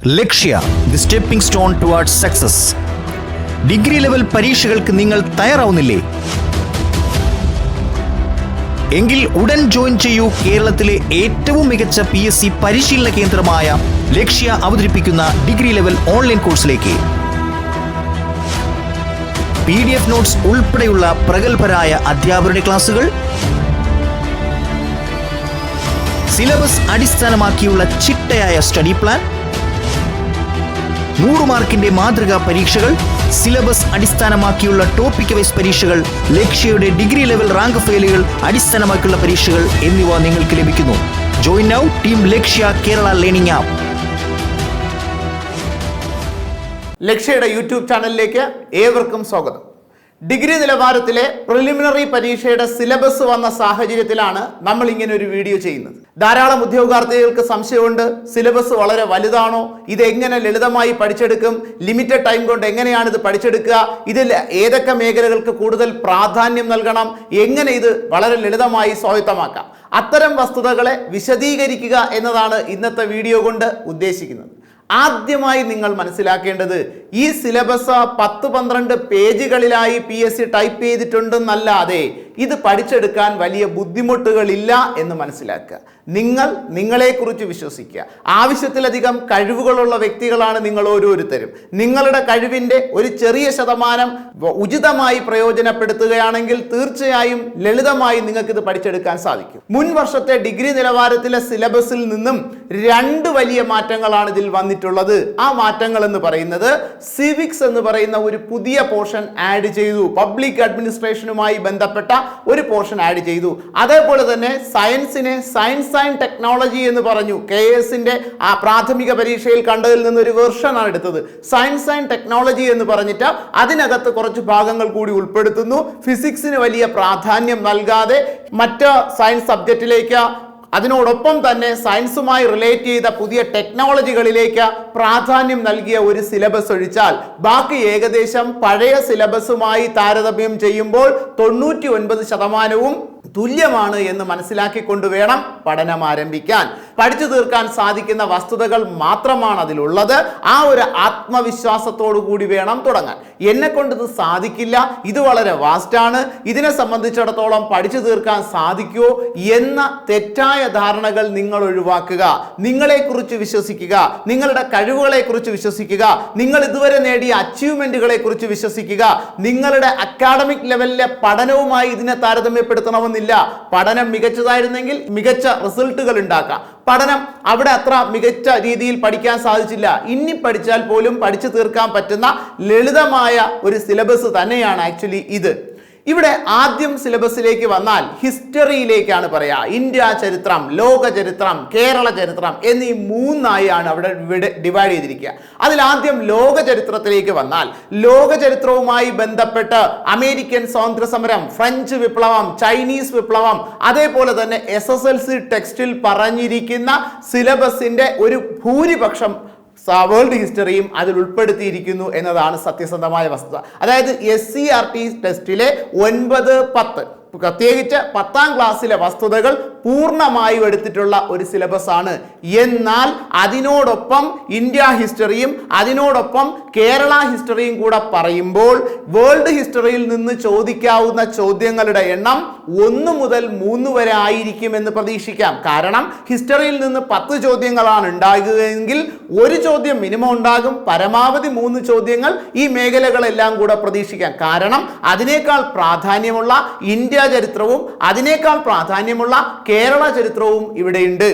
Lakshya the stepping stone towards success. Degree level പരീക്ഷകൾക്ക് നിങ്ങൾ തയ്യാറാവുന്നില്ലേ? എങ്കിൽ ഉടൻ ജോയിൻ ചെയ്യൂ കേരളത്തിലെ ഏറ്റവും മികച്ച PSC പരിശീലന കേന്ദ്രമായ ലക്ഷ്യ അവതരിപ്പിക്കുന്ന ഡിഗ്രി ലെവൽ ഓൺലൈൻ കോഴ്സിലേക്ക്. PDF നോട്ട്സ് ഉൾപ്പെടെയുള്ള പ്രഗത്ഭരായ അധ്യാപകരുടെ ക്ലാസുകൾ, സിലബസ് അടിസ്ഥാനമാക്കിയുള്ള ചിട്ടയായ സ്റ്റഡി പ്ലാൻ, 100 മാർക്കിന്റെ മാതൃകാ പരീക്ഷകൾ, സിലബസ് അടിസ്ഥാനമാക്കിയുള്ള ടോപ്പിക് വൈസ് പരീക്ഷകൾ, ലക്ഷ്യയുടെ ഡിഗ്രി ലെവൽ റാങ്ക് ഫയലുകൾ അടിസ്ഥാനമാക്കിയുള്ള പരീക്ഷകൾ എന്നിവ നിങ്ങൾക്ക് ലഭിക്കുന്നു. ജോയിൻ നൗ ടീം ലക്ഷ്യ കേരള ലേണിംഗ് ആപ്പ്. ലക്ഷ്യയുടെ യൂട്യൂബ് ചാനലിലേക്ക് ഏവർക്കും സ്വാഗതം. ഡിഗ്രി നിലവാരത്തിലെ പ്രിലിമിനറി പരീക്ഷയുടെ സിലബസ് വന്ന സാഹചര്യത്തിലാണ് നമ്മൾ ഇങ്ങനെ ഒരു വീഡിയോ ചെയ്യുന്നത്. ധാരാളം ഉദ്യോഗാർത്ഥികൾക്ക് സംശയമുണ്ട്, സിലബസ് വളരെ വലുതാണോ, ഇത് എങ്ങനെ ലളിതമായി പഠിച്ചെടുക്കും, ലിമിറ്റഡ് ടൈം കൊണ്ട് എങ്ങനെയാണ് ഇത് പഠിച്ചെടുക്കുക, ഇതിൽ ഏതൊക്കെ മേഖലകൾക്ക് കൂടുതൽ പ്രാധാന്യം നൽകണം, എങ്ങനെ ഇത് വളരെ ലളിതമായി സ്വായത്തമാക്കാം. അത്തരം വസ്തുതകളെ വിശദീകരിക്കുക എന്നതാണ് ഇന്നത്തെ വീഡിയോ കൊണ്ട് ഉദ്ദേശിക്കുന്നത്. ആദ്യമായി നിങ്ങൾ മനസ്സിലാക്കേണ്ടത്, ഈ സിലബസ് 10-12 പേജുകളിലായി PSC ടൈപ്പ് ചെയ്തിട്ടുണ്ടെന്നല്ലാതെ ഇത് പഠിച്ചെടുക്കാൻ വലിയ ബുദ്ധിമുട്ടുകളില്ല എന്ന് മനസ്സിലാക്കുക. നിങ്ങളെക്കുറിച്ച് വിശ്വസിക്കുക. ആവശ്യത്തിലധികം കഴിവുകളുള്ള വ്യക്തികളാണ് നിങ്ങൾ ഓരോരുത്തരും. നിങ്ങളുടെ കഴിവിൻ്റെ ഒരു ചെറിയ ശതമാനം ഉചിതമായി പ്രയോജനപ്പെടുത്തുകയാണെങ്കിൽ തീർച്ചയായും ലളിതമായി നിങ്ങൾക്കിത് പഠിച്ചെടുക്കാൻ സാധിക്കും. മുൻ വർഷത്തെ ഡിഗ്രി നിലവാരത്തിലെ സിലബസിൽ നിന്നും 2 വലിയ മാറ്റങ്ങളാണ് ഇതിൽ വന്നിട്ടുള്ളത്. ആ മാറ്റങ്ങൾ എന്ന് പറയുന്നത്, സിവിക്സ് എന്ന് പറയുന്ന ഒരു പുതിയ പോർഷൻ ആഡ് ചെയ്തു. പബ്ലിക് അഡ്മിനിസ്ട്രേഷനുമായി ബന്ധപ്പെട്ട ഒരു പോർഷൻ ആഡ് ചെയ്തു. അതേപോലെ തന്നെ സയൻസിനെ സയൻസ് ആൻഡ് ടെക്നോളജി എന്ന് പറഞ്ഞു. KSന്റെ ആ പ്രാഥമിക പരീക്ഷയിൽ കണ്ടതിൽ നിന്നൊരു വെർഷനാണ് എടുത്തത്. സയൻസ് ആൻഡ് ടെക്നോളജി എന്ന് പറഞ്ഞിട്ട് അതിനകത്ത് കുറച്ച് ഭാഗങ്ങൾ കൂടി ഉൾപ്പെടുത്തുന്നു. ഫിസിക്സിന് വലിയ പ്രാധാന്യം നൽകാതെ മറ്റ് സയൻസ് സബ്ജക്റ്റിലേക്ക്, അതിനോടൊപ്പം തന്നെ സയൻസുമായി റിലേറ്റ് ചെയ്ത പുതിയ ടെക്നോളജികളിലേക്ക് പ്രാധാന്യം നൽകിയ ഒരു സിലബസ് ഒഴിച്ചാൽ ബാക്കി ഏകദേശം പഴയ സിലബസുമായി താരതമ്യം ചെയ്യുമ്പോൾ 99% തുല്യമാണ് എന്ന് മനസ്സിലാക്കിക്കൊണ്ട് വേണം പഠനം ആരംഭിക്കാൻ. പഠിച്ചു തീർക്കാൻ സാധിക്കുന്ന വസ്തുതകൾ മാത്രമാണ് അതിലുള്ളത്. ആ ഒരു ആത്മവിശ്വാസത്തോടു കൂടി വേണം തുടങ്ങാൻ. എന്നെ കൊണ്ട് ഇത് സാധിക്കില്ല, ഇത് വളരെ വാസ്റ്റാണ്, ഇതിനെ സംബന്ധിച്ചിടത്തോളം പഠിച്ചു തീർക്കാൻ സാധിക്കുമോ എന്ന തെറ്റായ ധാരണകൾ നിങ്ങൾ ഒഴിവാക്കുക. നിങ്ങളെക്കുറിച്ച് വിശ്വസിക്കുക, നിങ്ങളുടെ കഴിവുകളെ കുറിച്ച് വിശ്വസിക്കുക, നിങ്ങൾ ഇതുവരെ നേടിയ അച്ചീവ്മെന്റുകളെ കുറിച്ച് വിശ്വസിക്കുക. നിങ്ങളുടെ അക്കാഡമിക് ലെവലിലെ പഠനവുമായി ഇതിനെ താരതമ്യപ്പെടുത്തണമെന്നില്ല. പഠനം മികച്ചതായിരുന്നെങ്കിൽ മികച്ച റിസൾട്ടുകൾ ഉണ്ടാക്കാം. പഠനം അവിടെ അത്ര മികച്ച രീതിയിൽ പഠിക്കാൻ സാധിച്ചില്ല, ഇനി പഠിച്ചാൽ പോലും പഠിച്ചു തീർക്കാൻ പറ്റുന്ന ലളിതമായ ഒരു സിലബസ് തന്നെയാണ് ആക്ച്വലി ഇത്. ഇവിടെ ആദ്യം സിലബസിലേക്ക് വന്നാൽ ഹിസ്റ്ററിയിലേക്കാണ് പറയാ. ഇന്ത്യ ചരിത്രം, ലോക ചരിത്രം, കേരള ചരിത്രം എന്നീ 3 ആണ് അവിടെ ഡിവൈഡ് ചെയ്തിരിക്കുക. അതിൽ ആദ്യം ലോക ചരിത്രത്തിലേക്ക് വന്നാൽ, ലോക ചരിത്രവുമായി ബന്ധപ്പെട്ട് അമേരിക്കൻ സ്വാതന്ത്ര്യ സമരം, ഫ്രഞ്ച് വിപ്ലവം, ചൈനീസ് വിപ്ലവം, അതേപോലെ തന്നെ SSLC ടെക്സ്റ്റിൽ പറഞ്ഞിരിക്കുന്ന സിലബസിന്റെ ഒരു ഭൂരിപക്ഷം വേൾഡ് ഹിസ്റ്ററിയും അതിൽ ഉൾപ്പെടുത്തിയിരിക്കുന്നു എന്നതാണ് സത്യസന്ധമായ വസ്തുത. അതായത് SCERT ടെസ്റ്റിലെ 9, 10 പ്രത്യേകിച്ച് 10ാം ക്ലാസ്സിലെ വസ്തുതകൾ പൂർണ്ണമായും എടുത്തിട്ടുള്ള ഒരു സിലബസ് ആണ്. എന്നാൽ അതിനോടൊപ്പം ഇന്ത്യ ഹിസ്റ്ററിയും അതിനോടൊപ്പം കേരള ഹിസ്റ്ററിയും കൂടെ പറയുമ്പോൾ വേൾഡ് ഹിസ്റ്ററിയിൽ നിന്ന് ചോദിക്കാവുന്ന ചോദ്യങ്ങളുടെ എണ്ണം 1 മുതൽ 3 വരെ ആയിരിക്കുമെന്ന് പ്രതീക്ഷിക്കാം. കാരണം ഹിസ്റ്ററിയിൽ നിന്ന് 10 ചോദ്യങ്ങളാണ് ഉണ്ടാകുകയെങ്കിൽ ഒരു ചോദ്യം മിനിമം ഉണ്ടാകും. പരമാവധി 3 ചോദ്യങ്ങൾ ഈ മേഖലകളെല്ലാം കൂടെ പ്രതീക്ഷിക്കാം. കാരണം അതിനേക്കാൾ പ്രാധാന്യമുള്ള ഇന്ത്യ ചരിത്രവും അതിനേക്കാൾ പ്രാധാന്യമുള്ള കേരള ചരിത്രവും ഇവിടെയുണ്ട്.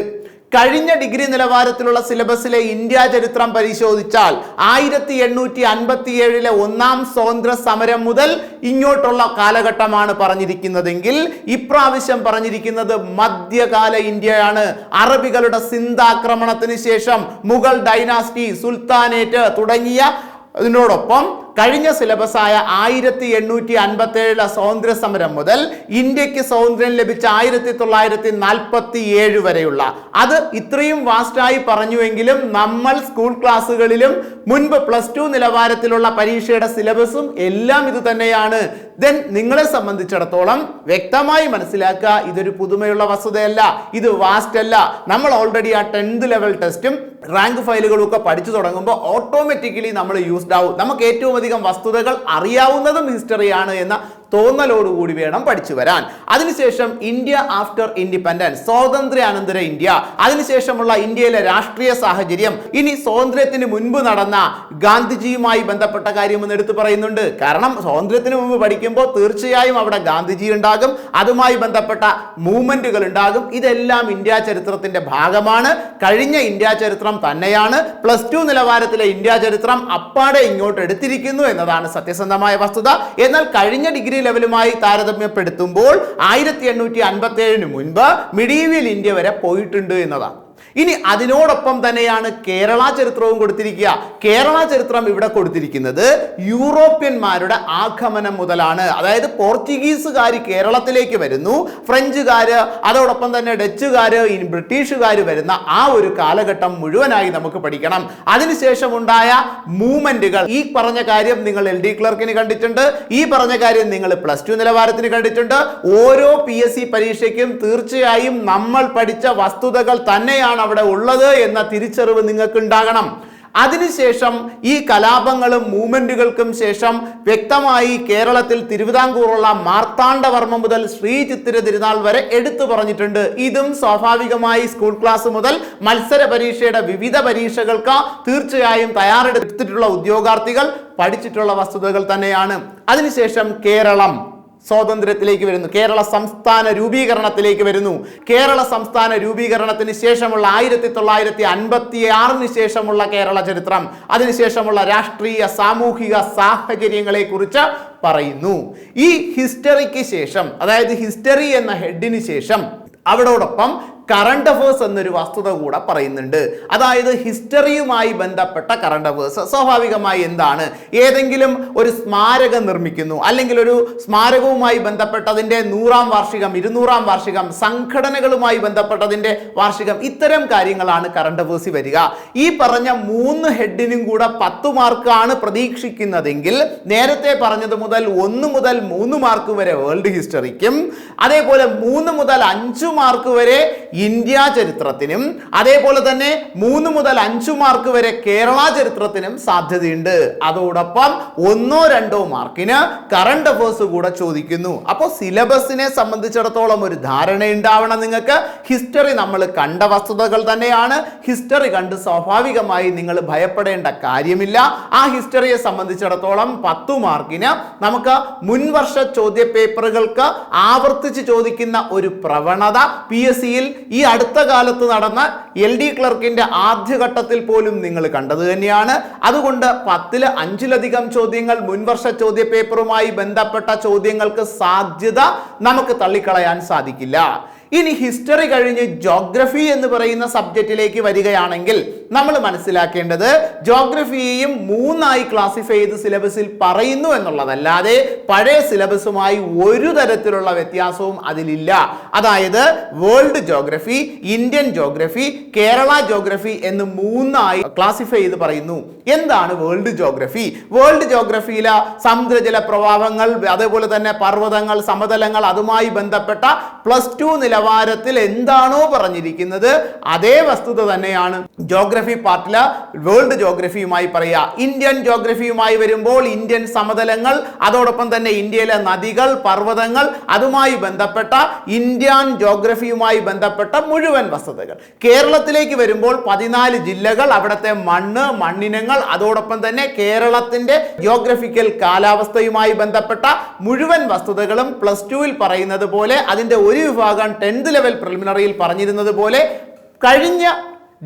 കഴിഞ്ഞ ഡിഗ്രി നിലവാരത്തിലുള്ള സിലബസിലെ ഇന്ത്യ ചരിത്രം പരിശോധിച്ചാൽ 1857 1ാം സ്വാതന്ത്ര്യ സമരം മുതൽ ഇങ്ങോട്ടുള്ള കാലഘട്ടമാണ് പറഞ്ഞിരിക്കുന്നതെങ്കിൽ ഇപ്രാവശ്യം പറഞ്ഞിരിക്കുന്നത് മധ്യകാല ഇന്ത്യയാണ്. അറബികളുടെ സിന്ധാക്രമണത്തിന് ശേഷം മുഗൾ ഡൈനാസ്റ്റി, സുൽത്താനേറ്റ് തുടങ്ങിയ അതിനോടൊപ്പം കഴിഞ്ഞ സിലബസായ 1857 സ്വാതന്ത്ര്യ സമരം മുതൽ ഇന്ത്യക്ക് സ്വാതന്ത്ര്യം ലഭിച്ച 1947 വരെയുള്ള, അത് ഇത്രയും വാസ്റ്റായി പറഞ്ഞുവെങ്കിലും നമ്മൾ സ്കൂൾ ക്ലാസ്സുകളിലും മുൻപ് +2 നിലവാരത്തിലുള്ള പരീക്ഷയുടെ സിലബസും എല്ലാം ഇത് തന്നെയാണ്. ദെൻ നിങ്ങളെ സംബന്ധിച്ചിടത്തോളം വ്യക്തമായി മനസ്സിലാക്കുക, ഇതൊരു പുതുമയുള്ള വസ്തുതയല്ല, ഇത് വാസ്റ്റ് അല്ല. നമ്മൾ ഓൾറെഡി ആ 10th ലെവൽ ടെസ്റ്റും റാങ്ക് ഫയലുകളും ഒക്കെ പഠിച്ചു തുടങ്ങുമ്പോൾ ഓട്ടോമാറ്റിക്കലി നമ്മൾ യൂസ്ഡ് ആവും. നമുക്ക് ഏറ്റവും അധികം വസ്തുതകൾ അറിയാവുന്നതും ഹിസ്റ്ററിയാണ് എന്ന തോന്നലോടുകൂടി വേണം പഠിച്ചു വരാൻ. അതിനുശേഷം ഇന്ത്യ ആഫ്റ്റർ ഇൻഡിപെൻഡൻസ്, സ്വാതന്ത്ര്യാനന്തര ഇന്ത്യ, അതിനുശേഷമുള്ള ഇന്ത്യയിലെ രാഷ്ട്രീയ സാഹചര്യം, ഇനി സ്വാതന്ത്ര്യത്തിന് മുൻപ് നടന്ന ഗാന്ധിജിയുമായി ബന്ധപ്പെട്ട കാര്യം എന്ന് എടുത്തു പറയുന്നുണ്ട്. കാരണം സ്വാതന്ത്ര്യത്തിന് മുമ്പ് പഠിക്കുമ്പോൾ തീർച്ചയായും അവിടെ ഗാന്ധിജി ഉണ്ടാകും, അതുമായി ബന്ധപ്പെട്ട മൂവ്മെന്റുകൾ ഉണ്ടാകും. ഇതെല്ലാം ഇന്ത്യ ചരിത്രത്തിന്റെ ഭാഗമാണ്, കഴിഞ്ഞ ഇന്ത്യ ചരിത്രം തന്നെയാണ്. +2 നിലവാരത്തിലെ ഇന്ത്യ ചരിത്രം അപ്പാടെ ഇങ്ങോട്ട് എടുത്തിരിക്കുന്നു എന്നതാണ് സത്യസന്ധമായ വസ്തുത. എന്നാൽ കഴിഞ്ഞ ഡിഗ്രി ലെവലുമായി താരതമ്യപ്പെടുത്തുമ്പോൾ 1857 മുൻപ് മിഡീവിയൽ ഇന്ത്യ വരെ പോയിട്ടുണ്ട് എന്നതാണ്. ഇനി അതിനോടൊപ്പം തന്നെയാണ് കേരള ചരിത്രവും കൊടുത്തിരിക്കുക. കേരള ചരിത്രം ഇവിടെ കൊടുത്തിരിക്കുന്നത് യൂറോപ്യന്മാരുടെ ആഗമനം മുതലാണ്. അതായത് പോർച്ചുഗീസുകാർ കേരളത്തിലേക്ക് വരുന്നു, ഫ്രഞ്ചുകാര്, അതോടൊപ്പം തന്നെ ഡച്ചുകാര്, ഇനി ബ്രിട്ടീഷുകാർ വരുന്ന ആ ഒരു കാലഘട്ടം മുഴുവനായി നമുക്ക് പഠിക്കണം. അതിനുശേഷം ഉണ്ടായ മൂവ്മെന്റുകൾ, ഈ പറഞ്ഞ കാര്യം നിങ്ങൾ LD ക്ലർക്കിന് കണ്ടിട്ടുണ്ട്, ഈ പറഞ്ഞ കാര്യം നിങ്ങൾ +2 നിലവാരത്തിന് കണ്ടിട്ടുണ്ട്. ഓരോ PSC പരീക്ഷയ്ക്കും തീർച്ചയായും നമ്മൾ പഠിച്ച വസ്തുതകൾ തന്നെയാണ് അവിടെ ഉള്ളത് എന്ന തിരിച്ചറിവ് നിങ്ങൾക്ക് ഉണ്ടാകണം. അതിനുശേഷം ഈ കലാപങ്ങളും മൂവ്മെന്റുകൾക്കും ശേഷം വ്യക്തമായി കേരളത്തിൽ തിരുവിതാംകൂറുള്ള മാർത്താണ്ഡവർമ്മ മുതൽ ശ്രീ ചിത്തിര തിരുനാൾ വരെ എടുത്തു പറഞ്ഞിട്ടുണ്ട്. ഇതും സ്വാഭാവികമായി സ്കൂൾ ക്ലാസ് മുതൽ മത്സര പരീക്ഷയുടെ വിവിധ പരീക്ഷകൾക്ക് തീർച്ചയായും തയ്യാറെടുത്തിട്ടുള്ള ഉദ്യോഗാർത്ഥികൾ പഠിച്ചിട്ടുള്ള വസ്തുതകൾ തന്നെയാണ്. അതിനുശേഷം കേരളം സ്വാതന്ത്ര്യത്തിലേക്ക് വരുന്നു, കേരള സംസ്ഥാന രൂപീകരണത്തിലേക്ക് വരുന്നു. കേരള സംസ്ഥാന രൂപീകരണത്തിന് ശേഷമുള്ള 1956 ശേഷമുള്ള കേരള ചരിത്രം, അതിനുശേഷമുള്ള രാഷ്ട്രീയ സാമൂഹിക സാഹചര്യങ്ങളെ കുറിച്ച് പറയുന്നു. ഈ ഹിസ്റ്ററിക്ക് ശേഷം, അതായത് ഹിസ്റ്ററി എന്ന ഹെഡിന് ശേഷം അവരോടൊപ്പം കറണ്ട് അഫേഴ്സ് എന്നൊരു വസ്തുത കൂടെ പറയുന്നുണ്ട്. അതായത് ഹിസ്റ്ററിയുമായി ബന്ധപ്പെട്ട കറണ്ട് അഫേഴ്സ്. സ്വാഭാവികമായി എന്താണ്, ഏതെങ്കിലും ഒരു സ്മാരകം നിർമ്മിക്കുന്നു, അല്ലെങ്കിൽ ഒരു സ്മാരകവുമായി ബന്ധപ്പെട്ടതിൻ്റെ 100ാം വാർഷികം, 200ാം വാർഷികം, സംഘടനകളുമായി ബന്ധപ്പെട്ടതിൻ്റെ വാർഷികം, ഇത്തരം കാര്യങ്ങളാണ് കറണ്ട് അഫേഴ്സ് വരിക. ഈ പറഞ്ഞ 3 ഹെഡിനും കൂടെ 10 മാർക്കാണ് പ്രതീക്ഷിക്കുന്നതെങ്കിൽ നേരത്തെ പറഞ്ഞത് മുതൽ 1 മുതൽ 3 മാർക്ക് വരെ വേൾഡ് ഹിസ്റ്ററിക്കും, അതേപോലെ 3 മുതൽ 5 മാർക്ക് വരെ ഇന്ത്യ ചരിത്രത്തിനും, അതേപോലെ തന്നെ 3 മുതൽ 5 മാർക്ക് വരെ കേരള ചരിത്രത്തിനും സാധ്യതയുണ്ട്. അതോടൊപ്പം 1-2 മാർക്കിന് കറണ്ട് അഫേഴ്സ് കൂടെ ചോദിക്കുന്നു. അപ്പോൾ സിലബസിനെ സംബന്ധിച്ചിടത്തോളം ഒരു ധാരണ ഉണ്ടാവണം നിങ്ങൾക്ക്. ഹിസ്റ്ററി നമ്മൾ കണ്ട വസ്തുതകൾ തന്നെയാണ്. ഹിസ്റ്ററി കണ്ട് സ്വാഭാവികമായി നിങ്ങൾ ഭയപ്പെടേണ്ട കാര്യമില്ല. ആ ഹിസ്റ്ററിയെ സംബന്ധിച്ചിടത്തോളം 10 മാർക്കിന് നമുക്ക് മുൻവർഷ ചോദ്യ പേപ്പറുകൾക്ക് ആവർത്തിച്ച് ചോദിക്കുന്ന ഒരു പ്രവണത PSCയിൽ ഈ അടുത്ത കാലത്ത് നടന്ന LD ക്ലർക്കിന്റെ ആദ്യഘട്ടത്തിൽ പോലും നിങ്ങൾ കണ്ടത് തന്നെയാണ്. അതുകൊണ്ട് 10ൽ 5ലധികം ചോദ്യങ്ങൾ മുൻവർഷ ചോദ്യ പേപ്പറുമായി ബന്ധപ്പെട്ട ചോദ്യങ്ങൾക്ക് സാധ്യത നമുക്ക് തള്ളിക്കളയാൻ സാധിക്കില്ല. ഇനി ഹിസ്റ്ററി കഴിഞ്ഞ് ജോഗ്രഫി എന്ന് പറയുന്ന സബ്ജക്റ്റിലേക്ക് വരികയാണെങ്കിൽ നമ്മൾ മനസ്സിലാക്കേണ്ടത് ജോഗ്രഫിയെയും 3ആയി ക്ലാസിഫൈ ചെയ്ത് സിലബസിൽ പറയുന്നു എന്നുള്ളതല്ലാതെ പഴയ സിലബസുമായി ഒരു തരത്തിലുള്ള വ്യത്യാസവും അതിലില്ല. അതായത് world geography, Indian geography, Kerala geography എന്ന് 3ആയി ക്ലാസിഫൈ ചെയ്ത് പറയുന്നു. എന്താണ് വേൾഡ് ജോഗ്രഫി? വേൾഡ് ജോഗ്രഫിയിലെ സമുദ്രജല പ്രവാഹങ്ങൾ, അതേപോലെ തന്നെ പർവ്വതങ്ങൾ, സമതലങ്ങൾ, അതുമായി ബന്ധപ്പെട്ട +2 നിലവാരത്തിൽ എന്താണോ പറഞ്ഞിരിക്കുന്നത് അതേ വസ്തുത തന്നെയാണ് ജോഗ്രഫി പാർട്ടില് വേൾഡ് ജോഗ്രഫിയുമായി പറയുക. ഇന്ത്യൻ ജോഗ്രഫിയുമായി വരുമ്പോൾ ഇന്ത്യൻ സമതലങ്ങൾ, അതോടൊപ്പം തന്നെ ഇന്ത്യയിലെ നദികൾ, പർവ്വതങ്ങൾ, അതുമായി ബന്ധപ്പെട്ട ഇന്ത്യൻ ജോഗ്രഫിയുമായി ബന്ധപ്പെട്ട മുഴുവൻ വസ്തുതകൾ. കേരളത്തിലേക്ക് വരുമ്പോൾ 14 ജില്ലകൾ, അവിടുത്തെ മണ്ണ്, മണ്ണിനങ്ങൾ, അതോടൊപ്പം തന്നെ കേരളത്തിന്റെ ജിയോഗ്രഫിക്കൽ കാലാവസ്ഥയുമായി ബന്ധപ്പെട്ട മുഴുവൻ വസ്തുതകളും +2ൽ പറയുന്നത് പോലെ, അതിന്റെ ഒരു വിഭാഗം 10th ലെവൽ പ്രിലിമിനറിയിൽ പറഞ്ഞിരുന്നത് പോലെ, കഴിഞ്ഞ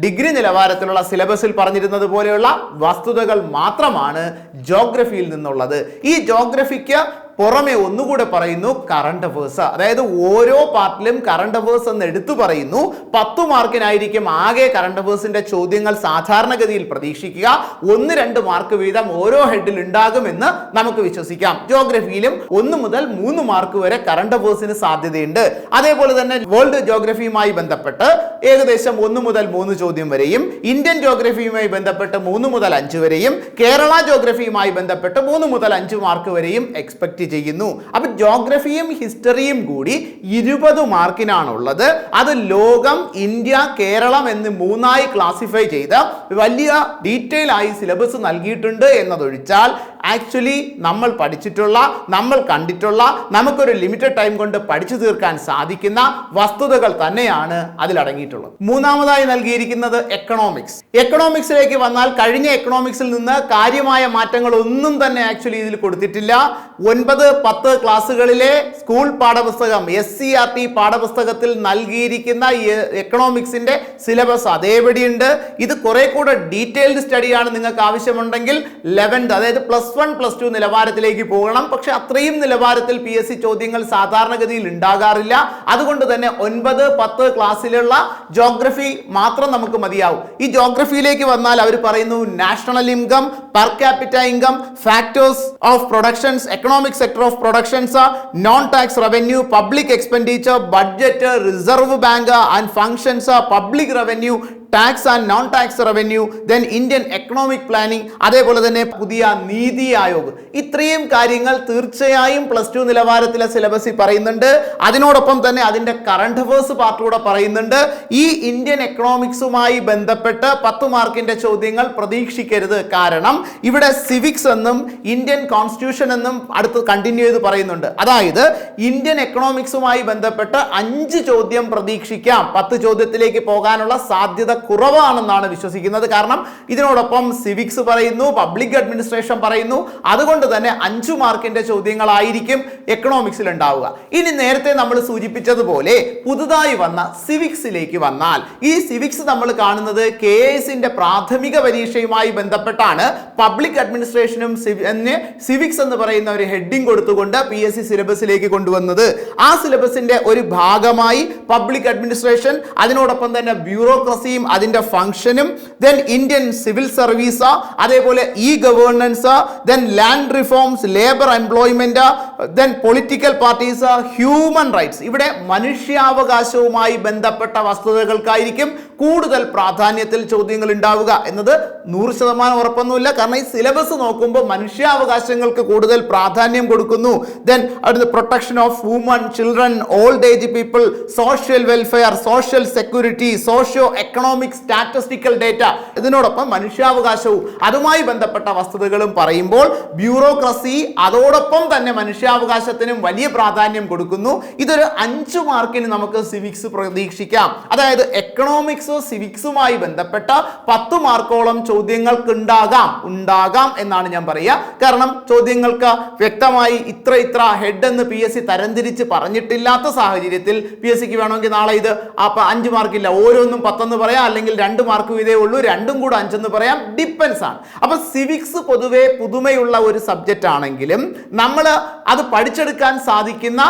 ഡിഗ്രി നിലവാരത്തിലുള്ള സിലബസിൽ പറഞ്ഞിരുന്നത് പോലെയുള്ള വസ്തുതകൾ മാത്രമാണ് ജോഗ്രഫിയിൽ നിന്നുള്ളത്. ഈ ജോഗ്രഫിക്ക് പുറമെ ഒന്നുകൂടെ പറയുന്നു കറണ്ട് അഫേഴ്സ്. അതായത് ഓരോ പാർട്ടിലും കറണ്ട് അഫേഴ്സ് എന്ന് എടുത്തു പറയുന്നു. 10 മാർക്കിനായിരിക്കും ആകെ കറണ്ട് അഫേഴ്സിന്റെ ചോദ്യങ്ങൾ സാധാരണഗതിയിൽ പ്രതീക്ഷിക്കുക. 1-2 മാർക്ക് വീതം ഓരോ ഹെഡിൽ ഉണ്ടാകുമെന്ന് നമുക്ക് വിശ്വസിക്കാം. ജോഗ്രഫിയിലും 1 മുതൽ 3 മാർക്ക് വരെ കറണ്ട് അഫേഴ്സിന് സാധ്യതയുണ്ട്. അതേപോലെ തന്നെ വേൾഡ് ജോഗ്രഫിയുമായി ബന്ധപ്പെട്ട് ഏകദേശം 1 മുതൽ 3 ചോദ്യം വരെയും, ഇന്ത്യൻ ജോഗ്രഫിയുമായി ബന്ധപ്പെട്ട് 3 മുതൽ 5 വരെയും, കേരള ജോഗ്രഫിയുമായി ബന്ധപ്പെട്ട് 3 മുതൽ 5 മാർക്ക് വരെയും എക്സ്പെക്ട് ചെയ്യുന്നു. അപ്പൊ ജോഗ്രഫിയും ഹിസ്റ്ററിയും കൂടി 20 മാർക്കിനാണുള്ളത്. അത് ലോകം, ഇന്ത്യ, കേരളം എന്ന് 3ആയി ക്ലാസിഫൈ ചെയ്ത് വലിയ ഡീറ്റെയിൽ ആയി സിലബസ് നൽകിയിട്ടുണ്ട് എന്നതൊഴിച്ചാൽ ആക്ച്വലി നമ്മൾ പഠിച്ചിട്ടുള്ള, നമ്മൾ കണ്ടിട്ടുള്ള, നമുക്കൊരു ലിമിറ്റഡ് ടൈം കൊണ്ട് പഠിച്ചു തീർക്കാൻ സാധിക്കുന്ന വസ്തുതകൾ തന്നെയാണ് അതിലടങ്ങിയിട്ടുള്ളത്. മൂന്നാമതായി നൽകിയിരിക്കുന്നത് എക്കണോമിക്സ്. എക്കണോമിക്സിലേക്ക് വന്നാൽ കഴിഞ്ഞ എക്കണോമിക്സിൽ നിന്ന് കാര്യമായ മാറ്റങ്ങൾ ഒന്നും തന്നെ ആക്ച്വലി ഇതിൽ കൊടുത്തിട്ടില്ല. 9-10 ക്ലാസ്സുകളിലെ സ്കൂൾ പാഠപുസ്തകം SCERT പാഠപുസ്തകത്തിൽ നൽകിയിരിക്കുന്ന എക്കണോമിക്സിന്റെ സിലബസ് അതേപടിയുണ്ട്. ഇത് കുറെ കൂടെ ഡീറ്റെയിൽഡ് സ്റ്റഡിയാണ് നിങ്ങൾക്ക് ആവശ്യമുണ്ടെങ്കിൽ 11th അതായത് +1 +2 നിലവാരത്തിലേക്ക് പോകണം. പക്ഷെ അത്രയും നിലവാരത്തിൽ PSC ചോദ്യങ്ങൾ സാധാരണഗതിയിൽ ഉണ്ടാകാറില്ല. അതുകൊണ്ട് തന്നെ 9-10 ക്ലാസ്സിലുള്ള ജോഗ്രഫി മാത്രം നമുക്ക് മതിയാവും. ഈ ജോഗ്രഫിയിലേക്ക് വന്നാൽ അവർ പറയുന്നു national income, per capita income, factors of productions, economic sector of productions, non tax revenue, public expenditure, budget, reserve bank and functions, public revenue, tax and non tax revenue, then Indian economic planning, അതേപോലെ തന്നെ പുതിയ നീതി ആയോഗ്. ഇത്രയും കാര്യങ്ങൾ തീർച്ചയായും +2 നിലവാരത്തിലെ സിലബസിൽ പറയുന്നുണ്ട്. അതിനോടൊപ്പം തന്നെ അതിന്റെ കറണ്ട് അഫേഴ്സ് പാർട്ടൂടെ പറയുന്നുണ്ട്. ഈ ഇന്ത്യൻ എക്കണോമിക്സുമായി ബന്ധപ്പെട്ട് 10 മാർക്കിന്റെ ചോദ്യങ്ങൾ പ്രതീക്ഷിക്കരുത്. കാരണം ഇവിടെ സിവിക്സ് എന്നും ഇന്ത്യൻ കോൺസ്റ്റിറ്റ്യൂഷൻ എന്നും അടുത്ത് കണ്ടിന്യൂ ചെയ്ത് പറയുന്നുണ്ട്. അതായത് ഇന്ത്യൻ എക്കണോമിക്സുമായി ബന്ധപ്പെട്ട് 5 ചോദ്യം പ്രതീക്ഷിക്കാം. 10 ചോദ്യത്തിലേക്ക് പോകാനുള്ള സാധ്യത കുറവാണെന്നാണ് വിശ്വസിക്കുന്നത്. കാരണം ഇതിനോടൊപ്പം സിവിക്സ് പറയുന്നു, പബ്ലിക് അഡ്മിനിസ്ട്രേഷൻ പറയുന്നു. അതുകൊണ്ട് തന്നെ 5 മാർക്കിന്റെ ചോദ്യങ്ങളായിരിക്കും എക്കണോമിക്സിൽ ഉണ്ടാവുക. ഇനി നേരത്തെ നമ്മൾ സൂചിപ്പിച്ചതുപോലെ പുതുതായി വന്ന സിവിക്സിലേക്ക് വന്നാൽ, ഈ സിവിക്സ് നമ്മൾ കാണുന്നത് KASന്റെ പ്രാഥമിക പരീക്ഷയുമായി ബന്ധപ്പെട്ടാണ്. പബ്ലിക് അഡ്മിനിസ്ട്രേഷനും സിവിക്സ് എന്ന് പറയുന്ന ഒരു ഹെഡിങ് കൊടുത്തുകൊണ്ട് PSC സിലബസിലേക്ക് കൊണ്ടുവന്നത്. ആ സിലബസിന്റെ ഒരു ഭാഗമായി പബ്ലിക് അഡ്മിനിസ്ട്രേഷൻ, അതിനോടൊപ്പം തന്നെ ബ്യൂറോക്രസിയും അതിന്റെ ഫംഗ്ഷനും, ദെൻ ഇന്ത്യൻ സിവിൽ സർവീസ്, അതേപോലെ governance, then land reforms, labour employment, then political parties, human rights. ഇവിടെ മനുഷ്യാവകാശവുമായി ബന്ധപ്പെട്ട വസ്തുതകൾക്കായിരിക്കും കൂടുതൽ പ്രാധാന്യത്തിൽ ചോദ്യങ്ങൾ ഉണ്ടാവുക എന്നത് 100% ഉറപ്പൊന്നുമില്ല. കാരണം ഈ സിലബസ് നോക്കുമ്പോൾ മനുഷ്യാവകാശങ്ങൾക്ക് കൂടുതൽ പ്രാധാന്യം കൊടുക്കുന്നു. ദെൻ അടുത്ത protection of woman, children, old age people, social welfare, social security, socio economic statistical data, ഇതിനോടൊപ്പം മനുഷ്യാവകാശവും അതുമായി ബന്ധപ്പെട്ട വസ്തുതകളും പറയുമ്പോൾ ബ്യൂറോക്രസി അതോടൊപ്പം തന്നെ മനുഷ്യാവകാശത്തിനും വലിയ പ്രാധാന്യം കൊടുക്കുന്നു. ഇതൊരു 5 മാർക്കിന് നമുക്ക് സിവിക്സ് പ്രതീക്ഷിക്കാം. അതായത് എക്കണോമിക്സ് സിവിക്സുമായി ബന്ധപ്പെട്ട 10 മാർക്കോളം ചോദ്യങ്ങൾക്ക് ഉണ്ടാകാം എന്നാണ് ഞാൻ പറയുക. കാരണം ചോദ്യങ്ങൾക്ക് വ്യക്തമായി ഇത്ര ഹെഡ് എന്ന് PSC തരംതിരിച്ച് പറഞ്ഞിട്ടില്ലാത്ത സാഹചര്യത്തിൽ PSCക്ക് വേണമെങ്കിൽ നാളെ ഇത് 5 മാർക്കില്ല, ഓരോന്നും 10 പറയാം, അല്ലെങ്കിൽ 2 മാർക്ക് ഇതേ ഉള്ളൂ, 2ഉം കൂടെ 5 പറയാം, ഡിപ്പെൻസ് ആണ്. അപ്പൊ സിവിക്സ് പൊതുവെ പുതുമയുള്ള ഒരു സബ്ജക്റ്റ് ആണെങ്കിലും നമ്മൾ അത് പഠിച്ചെടുക്കാൻ സാധിക്കുന്ന,